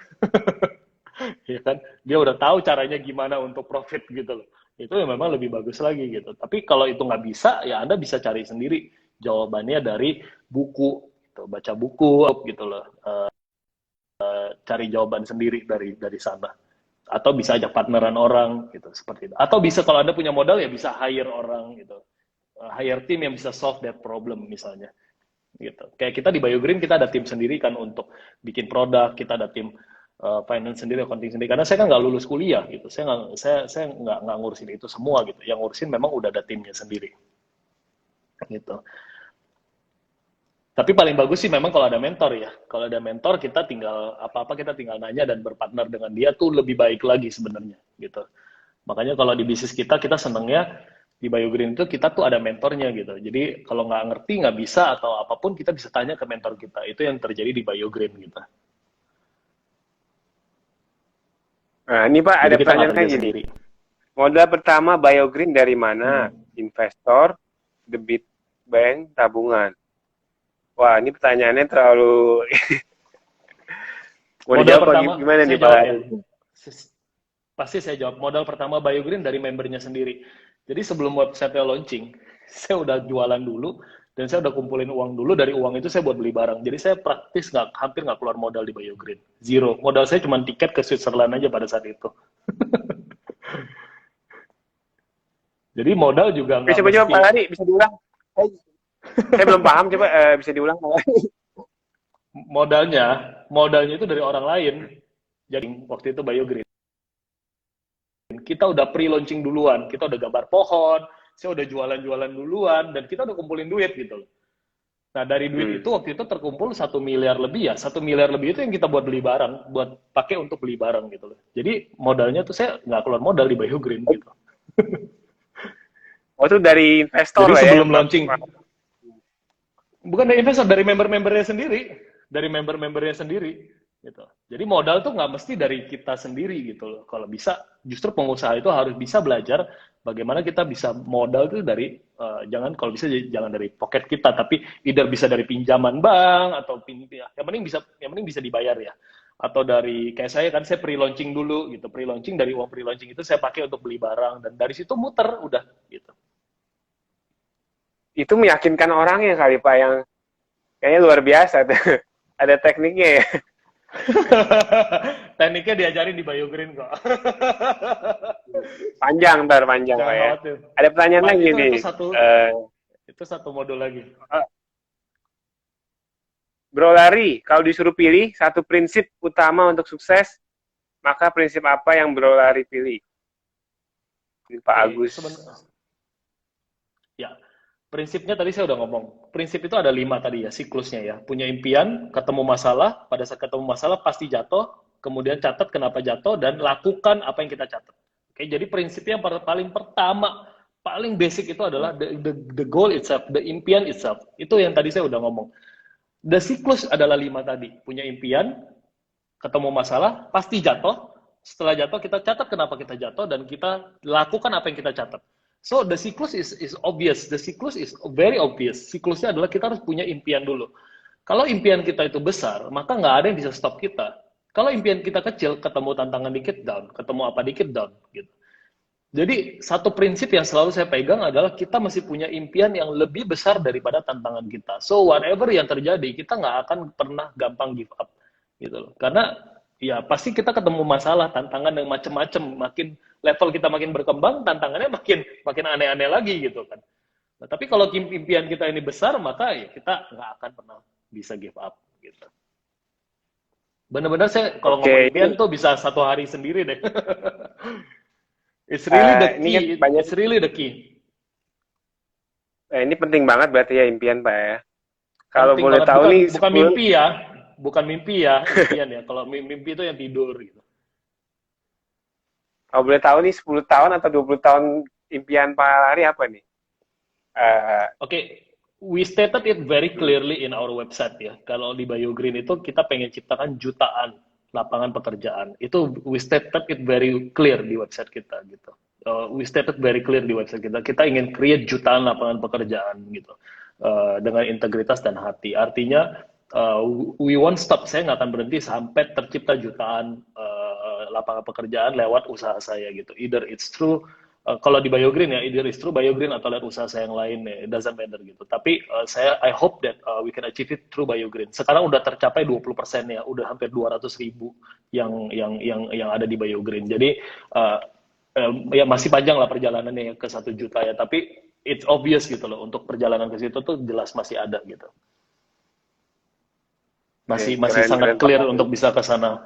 Ya kan? Dia udah tahu caranya gimana untuk profit gitu loh. Itu ya memang lebih bagus lagi gitu. Tapi kalau itu nggak bisa, ya Anda bisa cari sendiri jawabannya dari buku, gitu. Baca buku gitu loh. Cari jawaban sendiri dari sana. Atau bisa ajak partneran orang gitu seperti itu. Atau bisa kalau Anda punya modal ya bisa hire orang gitu. Hire tim yang bisa solve that problem misalnya gitu. Kayak kita di BioGreen kita ada tim sendiri kan untuk bikin produk, kita ada tim finance sendiri, accounting sendiri. Karena saya kan nggak lulus kuliah gitu. Saya nggak ngurusin itu semua gitu. Yang ngurusin memang udah ada timnya sendiri gitu. Tapi paling bagus sih memang kalau ada mentor ya. Kalau ada mentor kita tinggal apa-apa kita tinggal nanya dan berpartner dengan dia tuh lebih baik lagi sebenarnya gitu. Makanya kalau di bisnis kita senengnya di BioGreen itu kita tuh ada mentornya gitu. Jadi kalau nggak ngerti nggak bisa atau apapun kita bisa tanya ke mentor kita. Itu yang terjadi di BioGreen gitu. Nah, ini Pak Jadi ada kita nggak pertanyaan kerja kayak gini. sendiri. Modal pertama BioGreen dari mana? Hmm. Investor, debit bank, tabungan. Wah, ini pertanyaannya terlalu mau Modal dijawab apa pertama gimana saya nih Pak jawab Lari? ya. Pasti saya jawab. Modal pertama BioGreen dari membernya sendiri. Jadi sebelum website launching, saya udah jualan dulu dan saya udah kumpulin uang dulu. Dari uang itu saya buat beli barang. Jadi saya praktis hampir nggak keluar modal di BioGreen. Zero. Modal saya cuma tiket ke Switzerland aja pada saat itu. Jadi modal juga Oke, nggak coba mesti Pak Lari bisa diulang? Saya belum paham, coba bisa diulang Pak Lari. modalnya itu dari orang lain. Jadi waktu itu BioGreen. Kita udah pre-launching duluan, kita udah gambar pohon, saya udah jualan-jualan duluan, dan kita udah kumpulin duit gitu loh. Nah dari duit itu waktu itu terkumpul 1 miliar lebih ya, 1 miliar lebih itu yang kita buat beli barang, buat pakai untuk beli barang gitu loh. Jadi modalnya tuh saya nggak keluar modal di BioGreen gitu. Oh, itu dari investor Jadi lah ya sebelum yang launching, bukan dari investor, dari member-membernya sendiri, dari member-membernya sendiri gitu. Jadi modal tuh nggak mesti dari kita sendiri gitu loh. Kalau bisa, justru pengusaha itu harus bisa belajar bagaimana kita bisa modal tuh dari kalau bisa jangan dari pocket kita, tapi either bisa dari pinjaman bank atau yang penting bisa dibayar ya. Atau dari kayak saya kan saya pre-launching dulu gitu, pre-launching dari uang pre-launching itu saya pakai untuk beli barang dan dari situ muter udah gitu. itu meyakinkan orangnya kali Pak yang kayaknya luar biasa tuh. Ada tekniknya ya. Tekniknya diajarin di BioGreen kok. Panjang Pak Jangan ya. khawatir. Ada pertanyaan lagi Itu nih. itu satu Eh, itu satu modul lagi. Bro Lari, kalau disuruh pilih satu prinsip utama untuk sukses, maka prinsip apa yang Bro Lari pilih? Ini Pak Oke, Agus. ya. Prinsipnya tadi saya udah ngomong. Prinsip itu ada 5 tadi ya, siklusnya ya. Punya impian, ketemu masalah, pada saat ketemu masalah pasti jatuh, kemudian catat kenapa jatuh, dan lakukan apa yang kita catat. Oke, jadi prinsipnya yang paling pertama, paling basic itu adalah the goal itself, the impian itself. Itu yang tadi saya udah ngomong. The siklus adalah 5 tadi. Punya impian, ketemu masalah, pasti jatuh. Setelah jatuh, kita catat kenapa kita jatuh, dan kita lakukan apa yang kita catat. So the cyclus is obvious. The cyclus is very obvious. Siklusnya adalah kita harus punya impian dulu. Kalau impian kita itu besar, maka nggak ada yang bisa stop kita. Kalau impian kita kecil, ketemu tantangan dikit down, ketemu apa dikit down, gitu. Jadi satu prinsip yang selalu saya pegang adalah kita masih punya impian yang lebih besar daripada tantangan kita. So whatever yang terjadi, kita nggak akan pernah gampang give up, gitu loh. Karena ya pasti kita ketemu masalah, tantangan yang macam-macam. Makin level kita makin berkembang, tantangannya makin makin aneh-aneh lagi gitu kan. Nah, tapi kalau impian kita ini besar, maka ya kita nggak akan pernah bisa give up gitu. Benar-benar saya kalau ngomong Oke, impian ini, tuh bisa 1 hari sendiri deh. It's really the ini kan key. banyak. It's really the key. Ini penting banget berarti ya impian Pak ya. Kalau Penting boleh banget. tahu Bukan nih bukan 10, mimpi ya. Bukan mimpi ya, impian ya. Kalau mimpi itu yang tidur gitu. kalau boleh tahu nih 10 tahun atau 20 tahun impian Pak Lari apa nih? Eh, Oke, we stated it very clearly in our website ya. Kalau di BioGreen itu kita pengen ciptakan jutaan lapangan pekerjaan. Itu we stated it very clear di website kita gitu. We stated very clear di website kita. Kita ingin create jutaan lapangan pekerjaan gitu. Dengan integritas dan hati. Artinya we won't stop. Saya nggak akan berhenti sampai tercipta jutaan lapangan pekerjaan lewat usaha saya gitu. Either it's true kalau di BioGreen ya, either it's true BioGreen atau lewat usaha saya yang lain ya, it doesn't matter gitu. Tapi I hope that we can achieve it through BioGreen. Sekarang udah tercapai 20% ya, udah hampir 200.000 yang ada di BioGreen. Jadi ya masih panjang lah perjalanannya ke 1 juta ya, tapi it's obvious gitu loh, untuk perjalanan ke situ tuh jelas masih ada gitu. Masih keren, sangat keren, clear Pak. untuk bisa ke sana.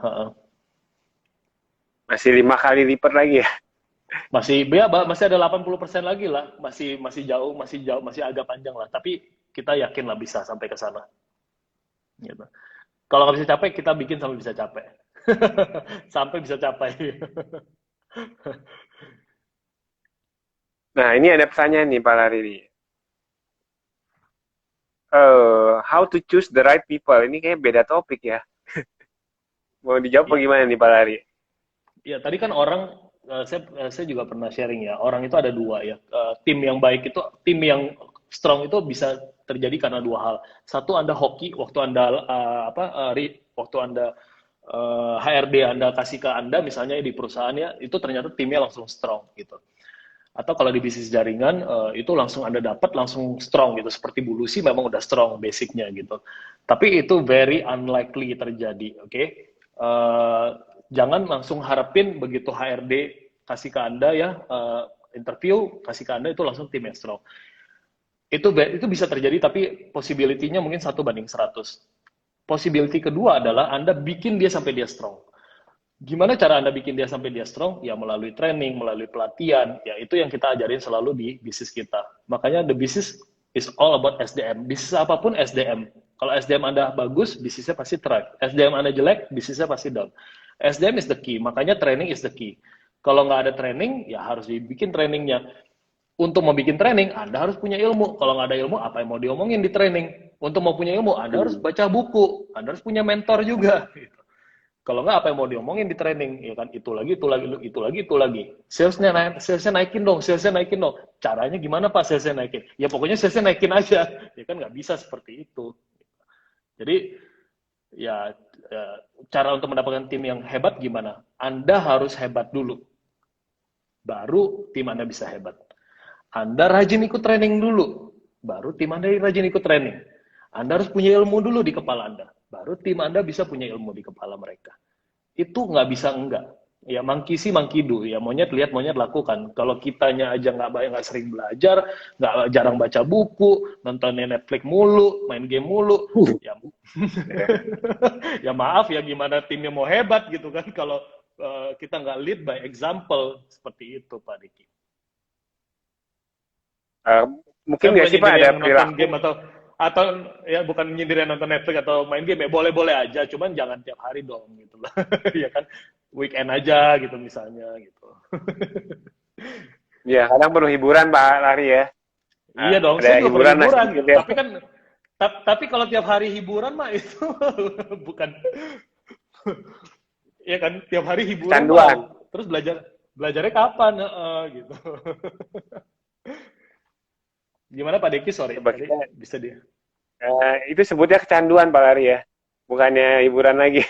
Masih 5 kali lipat lagi ya. Masih ada 80% lagi lah, masih jauh, masih agak panjang lah. Tapi kita yakin lah bisa sampai ke sana. Gitu. Kalau nggak bisa capek, kita bikin sampai bisa capek. Sampai bisa capai. Nah, ini ada pertanyaan nih Pak Lari nih. How to choose the right people? Ini kayak beda topik ya. Mau dijawab Ya, bagaimana nih Pak Lari? ya tadi kan orang, saya juga pernah sharing ya. Orang itu ada dua ya. Tim yang baik itu, tim yang strong itu bisa terjadi karena dua hal. Satu, Anda hoki waktu Anda waktu Anda HRD Anda kasih ke Anda misalnya di perusahaannya itu ternyata timnya langsung strong gitu. Atau kalau di bisnis jaringan itu langsung Anda dapat langsung strong gitu. Seperti Bulusi memang udah strong basicnya gitu. Tapi itu very unlikely terjadi, oke? Jangan langsung harapin begitu HRD kasih ke Anda ya interview kasih ke Anda itu langsung tim yang strong. Itu bisa terjadi tapi possibility-nya mungkin 1 banding 100. Possibility kedua adalah Anda bikin dia sampai dia strong. Gimana cara Anda bikin dia sampai dia strong? Ya melalui training, melalui pelatihan. Ya itu yang kita ajarin selalu di bisnis kita. Makanya the business is all about SDM. Bisnis apapun SDM. Kalau SDM Anda bagus, bisnisnya pasti thrive. SDM Anda jelek, bisnisnya pasti down. SDM is the key. Makanya training is the key. Kalau nggak ada training, ya harus dibikin trainingnya. Untuk mau bikin training, Anda harus punya ilmu. Kalau nggak ada ilmu, apa yang mau diomongin di training? Untuk mau punya ilmu, Anda harus baca buku. Anda harus punya mentor juga. Kalau nggak apa yang mau diomongin di training, ya kan itu lagi, itu lagi, itu lagi, itu lagi. Salesnya naikin dong, salesnya naikin dong. Caranya gimana Pak salesnya naikin? Ya pokoknya salesnya naikin aja. Ya kan nggak bisa seperti itu. Jadi ya, ya cara untuk mendapatkan tim yang hebat gimana? Anda harus hebat dulu, baru tim Anda bisa hebat. Anda rajin ikut training dulu, baru tim Anda rajin ikut training. Anda harus punya ilmu dulu di kepala Anda, baru tim Anda bisa punya ilmu di kepala mereka. Itu nggak bisa enggak. Ya monkey see monkey do. Ya monyet lihat monyet lakukan. Kalau kitanya aja nggak sering belajar, nggak jarang baca buku, nontonnya Netflix mulu, main game mulu, ya ya maaf ya gimana timnya mau hebat gitu kan kalau kita nggak lead by example seperti itu Pak Diki. Uh, Saya Mungkin nggak bukan sih Pak nyindir ada yang nonton perilaku? game atau ya bukan nyindir yang nonton Netflix atau main game ya boleh-boleh aja, cuman jangan tiap hari dong gitu lah. Ya kan weekend aja gitu misalnya gitu. Ya, kadang perlu hiburan Pak Lari ya. Iya dong, Ada saya juga perlu hiburan lah hiburan sedikit gitu. ya. Tapi kan tapi kalau tiap hari hiburan mah itu bukan ya kan tiap hari hiburan Kecanduan. mah terus belajarnya kapan gitu. Gimana Pak Deki sorry Coba tadi kita, bisa dia. itu sebutnya kecanduan Pak Lari ya. Bukannya hiburan lagi.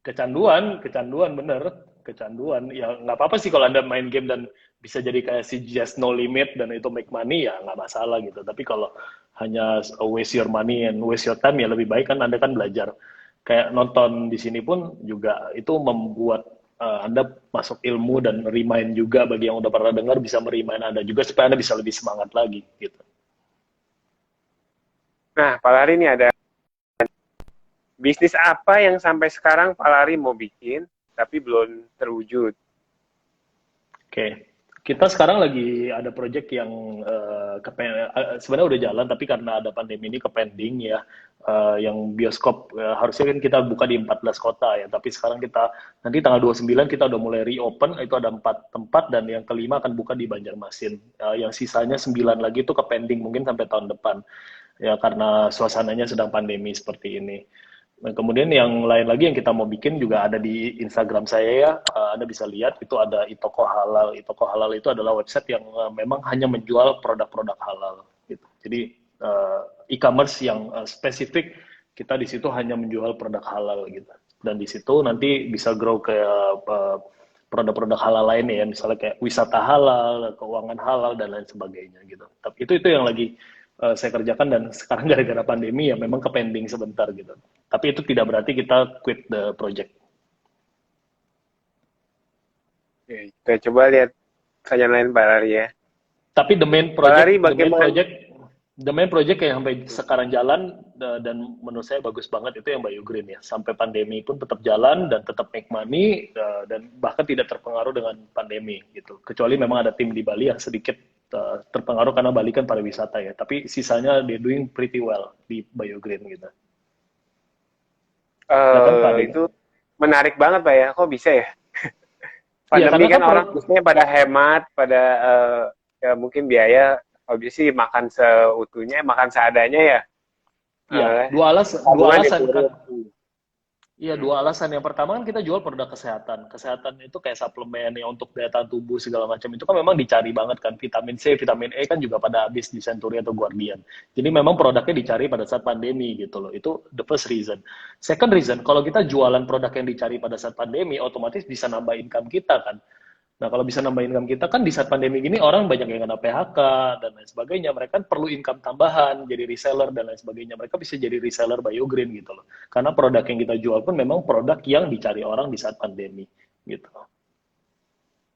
Kecanduan bener, kecanduan. Ya nggak apa-apa sih kalau Anda main game dan bisa jadi kayak si Just No Limit dan itu make money ya nggak masalah gitu. Tapi kalau hanya waste your money and waste your time ya lebih baik kan Anda kan belajar. Kayak nonton di sini pun juga itu membuat Anda masuk ilmu dan remind juga bagi yang udah pernah dengar bisa merimain Anda juga supaya Anda bisa lebih semangat lagi gitu. Nah, Pak Lari ini ada bisnis apa yang sampai sekarang Pak Lari mau bikin, tapi belum terwujud? Oke, kita sekarang lagi ada project yang sebenarnya udah jalan, tapi karena ada pandemi ini kepending ya. Yang bioskop harusnya kan kita buka di 14 kota ya, tapi sekarang kita nanti tanggal 29 kita udah mulai reopen, itu ada 4 tempat dan yang kelima akan buka di Banjarmasin. Yang sisanya 9 lagi itu kepending mungkin sampai tahun depan ya karena suasananya sedang pandemi seperti ini. Nah, kemudian yang lain lagi yang kita mau bikin juga ada di Instagram saya ya. Anda bisa lihat itu ada Itoko Halal. Itoko Halal itu adalah website yang memang hanya menjual produk-produk halal gitu. Jadi e-commerce yang spesifik kita di situ hanya menjual produk halal gitu. Dan di situ nanti bisa grow ke produk-produk halal lainnya ya, misalnya kayak wisata halal, keuangan halal dan lain sebagainya gitu. Tapi itu yang lagi saya kerjakan dan sekarang gara-gara pandemi ya memang kepending sebentar gitu. Tapi itu tidak berarti kita quit the project. Oke, kita coba lihat pertanyaan lain Pak Lari ya. Tapi the main Pak Lari project, bagaimana? The main project yang sampai sekarang jalan dan menurut saya bagus banget itu yang BioGreen ya. Sampai pandemi pun tetap jalan dan tetap make money dan bahkan tidak terpengaruh dengan pandemi gitu. Kecuali memang ada tim di Bali yang sedikit terpengaruh karena Bali kan pariwisata ya. Tapi sisanya they doing pretty well di BioGreen gitu. Ya kan Pak Deng? Itu menarik banget Pak ya. Kok bisa ya? Iya Pandemi karena kan kan orang biasanya pada hemat, pada ya mungkin biaya. Kalau bisa sih makan seutuhnya, makan seadanya ya. iya Eh, dua tabungan alasan kan. dikurung. Iya, dua alasan. Yang pertama kan kita jual produk kesehatan. Kesehatan itu kayak suplemen yang untuk daya tahan tubuh segala macam. Itu kan memang dicari banget kan. Vitamin C, vitamin E kan juga pada habis di Century atau Guardian. Jadi memang produknya dicari pada saat pandemi gitu loh. Itu the first reason. Second reason, kalau kita jualan produk yang dicari pada saat pandemi, otomatis bisa nambah income kita kan. Nah, kalau bisa nambah income kita kan di saat pandemi gini orang banyak yang kena PHK dan lain sebagainya. Mereka kan perlu income tambahan, jadi reseller dan lain sebagainya. Mereka bisa jadi reseller BioGreen gitu loh. Karena produk yang kita jual pun memang produk yang dicari orang di saat pandemi gitu.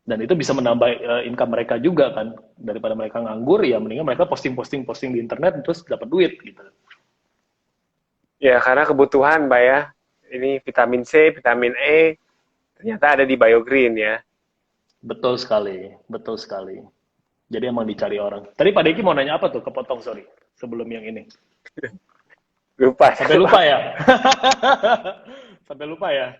Dan itu bisa menambah income mereka juga kan. Daripada mereka nganggur, ya mendingan mereka posting di internet terus dapat duit gitu. Ya, karena kebutuhan Pak ya. Ini vitamin C, vitamin E, ternyata ada di BioGreen ya. Betul sekali, betul sekali. Jadi emang dicari orang. Tadi Pak Deki mau nanya apa tuh? Kepotong, sorry. Sebelum yang ini. Lupa Sampai saya lupa Pak. ya? Sampai lupa ya?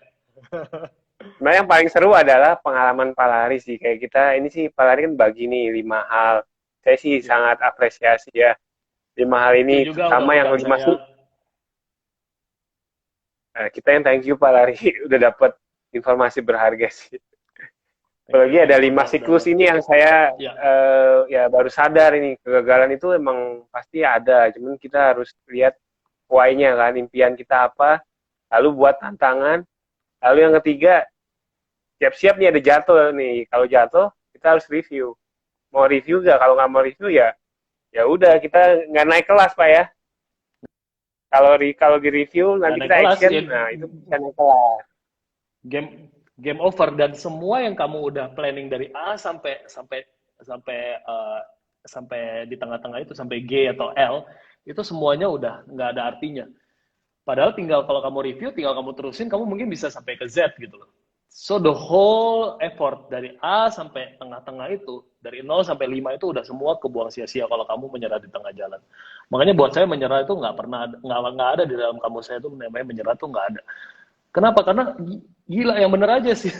Nah, yang paling seru adalah pengalaman Pak Lari sih. Kayak kita, ini sih Pak Lari kan bagi nih 5 hal. Saya sih Ya. sangat apresiasi ya. 5 hal Thank you ini, juga udah terutama yang undang 5 sih. saya. Kita yang thank you Pak Lari udah dapat informasi berharga sih. Thank you, Apalagi ada thank you 5 Kak siklus udah. ini yang saya Ya, ya baru sadar ini. Kegagalan itu emang pasti ada. Cuman kita harus lihat why-nya kan, impian kita apa. Lalu buat tantangan. Lalu yang ketiga, siap-siap nih ada jatuh nih. Kalau jatuh, kita harus review. Mau review nggak? Kalau nggak mau review ya, ya udah kita nggak naik kelas Pak ya. Kalau di review nggak nanti naik kita kelas action, ya. nah itu bisa naik kelas. Game game over dan semua yang kamu udah planning dari A sampai sampai sampai sampai di tengah-tengah itu sampai G atau L itu semuanya udah nggak ada artinya. Padahal tinggal kalau kamu review, tinggal kamu terusin, kamu mungkin bisa sampai ke Z gitu loh. So the whole effort dari A sampai tengah-tengah itu, dari 0 sampai 5 itu udah semua kebuang sia-sia kalau kamu menyerah di tengah jalan. Makanya buat saya menyerah itu nggak pernah, nggak ada di dalam kamus saya itu namanya menyerah tuh nggak ada. Kenapa? Karena gila yang bener aja sih.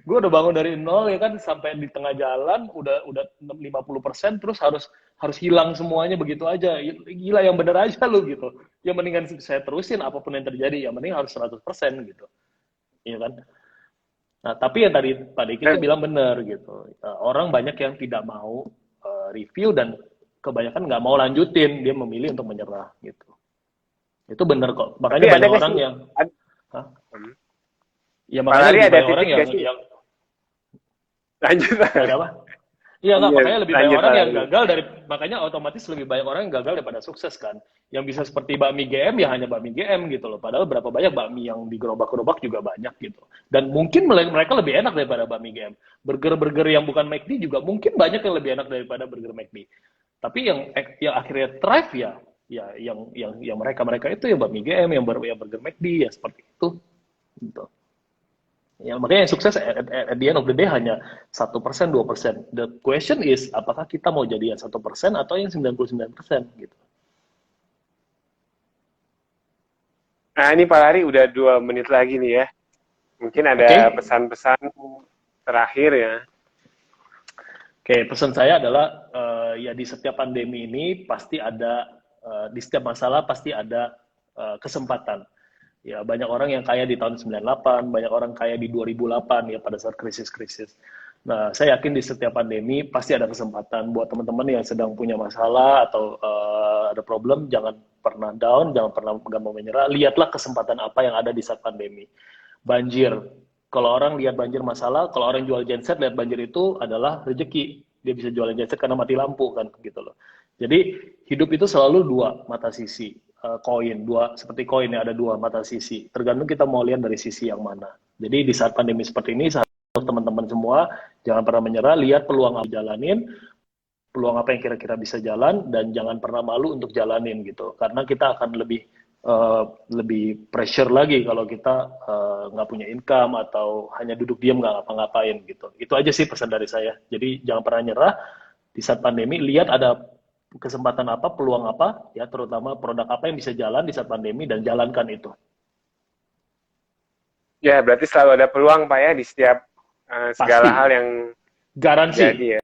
Gue udah bangun dari nol ya kan sampai di tengah jalan udah 50% terus harus harus hilang semuanya begitu aja. Gila yang bener aja lu gitu. Ya mendingan saya terusin apapun yang terjadi ya mending harus 100% gitu. Iya kan? Nah, tapi yang tadi Pak Diki itu Dan, bilang bener gitu. Orang banyak yang tidak mau review dan kebanyakan nggak mau lanjutin, dia memilih untuk menyerah gitu. Itu bener kok. tapi Makanya ada banyak nggak orang sih? yang Ad, Hah? hmm. Ya Pak makanya Lari lebih ada banyak orang titik nggak sih? yang Lanjut nggak Pak. ada apa? Iya nggak, Lanjut, makanya lebih banyak lanjut orang Pak yang Lari. gagal dari makanya otomatis lebih banyak orang yang gagal daripada sukses kan. Yang bisa seperti bakmi GM ya hanya bakmi GM gitu loh. Padahal berapa banyak bakmi yang digerobak-gerobak juga banyak gitu. Dan mungkin mereka lebih enak daripada bakmi GM. Burger-burger yang bukan McD juga mungkin banyak yang lebih enak daripada burger McD. Tapi yang akhirnya thrive ya yang mereka itu ya bakmi GM, yang burger McD ya seperti itu. Gitu. Ya, makanya yang sukses at the end of the day hanya 1%, 2%. The question is, apakah kita mau jadi yang 1% atau yang 99% gitu. Nah ini Pak Lari udah 2 menit lagi nih ya. Mungkin Oke, ada pesan-pesan terakhir ya. Oke, pesan saya adalah ya di setiap pandemi ini pasti ada di setiap masalah pasti ada kesempatan. Ya, banyak orang yang kaya di tahun 98, banyak orang kaya di 2008 ya pada saat krisis-krisis. Nah, saya yakin di setiap pandemi pasti ada kesempatan buat teman-teman yang sedang punya masalah atau ada problem, jangan pernah down, jangan pernah gampang menyerah. Lihatlah kesempatan apa yang ada di saat pandemi. Banjir. Kalau orang lihat banjir masalah, kalau orang jual genset lihat banjir itu adalah rezeki. Dia bisa jualan genset karena mati lampu kan gitu loh. Jadi hidup itu selalu dua mata sisi koin, dua seperti koin yang ada dua mata sisi. Tergantung kita mau lihat dari sisi yang mana. Jadi di saat pandemi seperti ini, saat teman-teman semua jangan pernah menyerah, lihat peluang yang jalanin, peluang apa yang kira-kira bisa jalan, dan jangan pernah malu untuk jalanin gitu. Karena kita akan lebih pressure lagi kalau kita nggak punya income atau hanya duduk diam nggak ngapa-ngapain gitu. Itu aja sih pesan dari saya. Jadi jangan pernah nyerah di saat pandemi. Lihat ada kesempatan apa, peluang apa, ya terutama produk apa yang bisa jalan di saat pandemi dan jalankan itu. Ya, berarti selalu ada peluang Pak ya di setiap segala Pasti, hal yang garansi. terjadi ya.